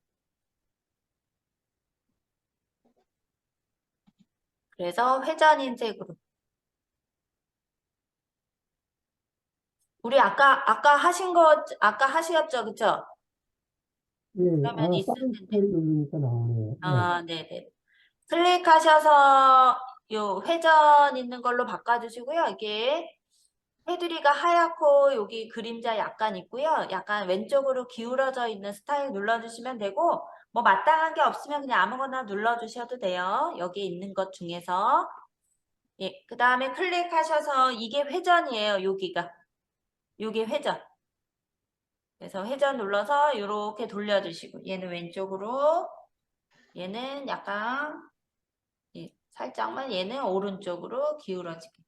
그래서 회전 흰색으로. 우리 아까 하신 거, 아까 하셨죠? 그쵸? 예, 그러면 있을 빠른 텐데. 스타일 누르니까 나오네요. 예. 네네. 클릭하셔서 요 회전 있는 걸로 바꿔주시고요. 이게 테두리가 하얗고 여기 그림자 약간 있고요. 약간 왼쪽으로 기울어져 있는 스타일 눌러주시면 되고 뭐 마땅한 게 없으면 그냥 아무거나 눌러주셔도 돼요. 여기 있는 것 중에서. 예, 그 다음에 클릭하셔서 이게 회전이에요. 여기가. 요게 회전. 그래서 회전 눌러서 이렇게 돌려주시고 얘는 왼쪽으로 얘는 약간 살짝만 얘는 오른쪽으로 기울어지게.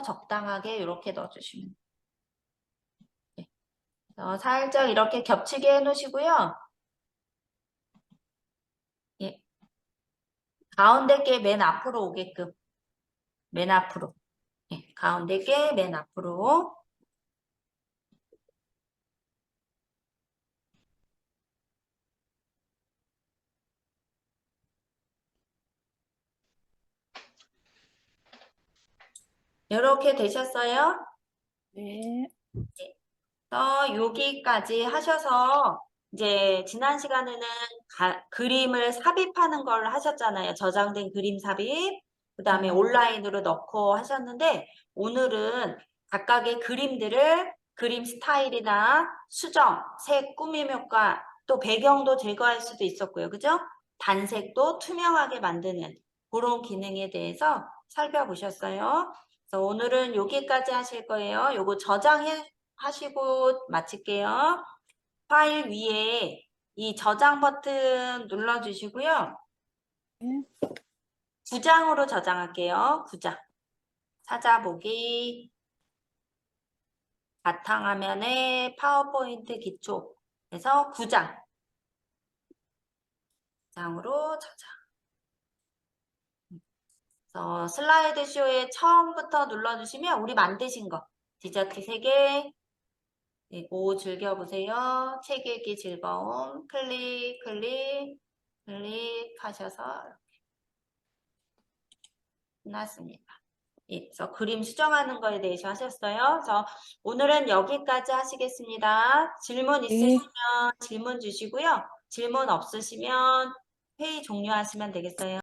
적당하게 이렇게 넣어주시면 돼요. 살짝 이렇게 겹치게 해놓으시고요. 예. 가운데 게 맨 앞으로 오게끔. 맨 앞으로. 예. 가운데 게 맨 앞으로. 이렇게 되셨어요? 네. 여기까지 하셔서 이제 지난 시간에는 그림을 삽입하는 걸 하셨잖아요. 저장된 그림 삽입. 그 다음에 온라인으로 넣고 하셨는데 오늘은 각각의 그림들을 그림 스타일이나 수정, 색, 꾸밈 효과, 또 배경도 제거할 수도 있었고요. 그죠? 단색도 투명하게 만드는 그런 기능에 대해서 살펴보셨어요. 그래서 오늘은 여기까지 하실 거예요. 요거 하시고 마칠게요. 파일 위에 이 저장 버튼 눌러주시고요. 네. 9장으로 저장할게요. 9장. 찾아보기. 바탕화면에 파워포인트 기초. 그래서 9장. 9장으로 저장. 슬라이드 쇼에 처음부터 눌러주시면 우리 만드신 거. 디저트 3개. 그리고 즐겨보세요. 책 읽기 즐거움. 클릭, 클릭. 클릭하셔서 이렇게 끝났습니다. 그래서 그림 수정하는 거에 대해서 하셨어요. 그래서 오늘은 여기까지 하시겠습니다. 질문 있으시면 질문 주시고요. 질문 없으시면 회의 종료하시면 되겠어요.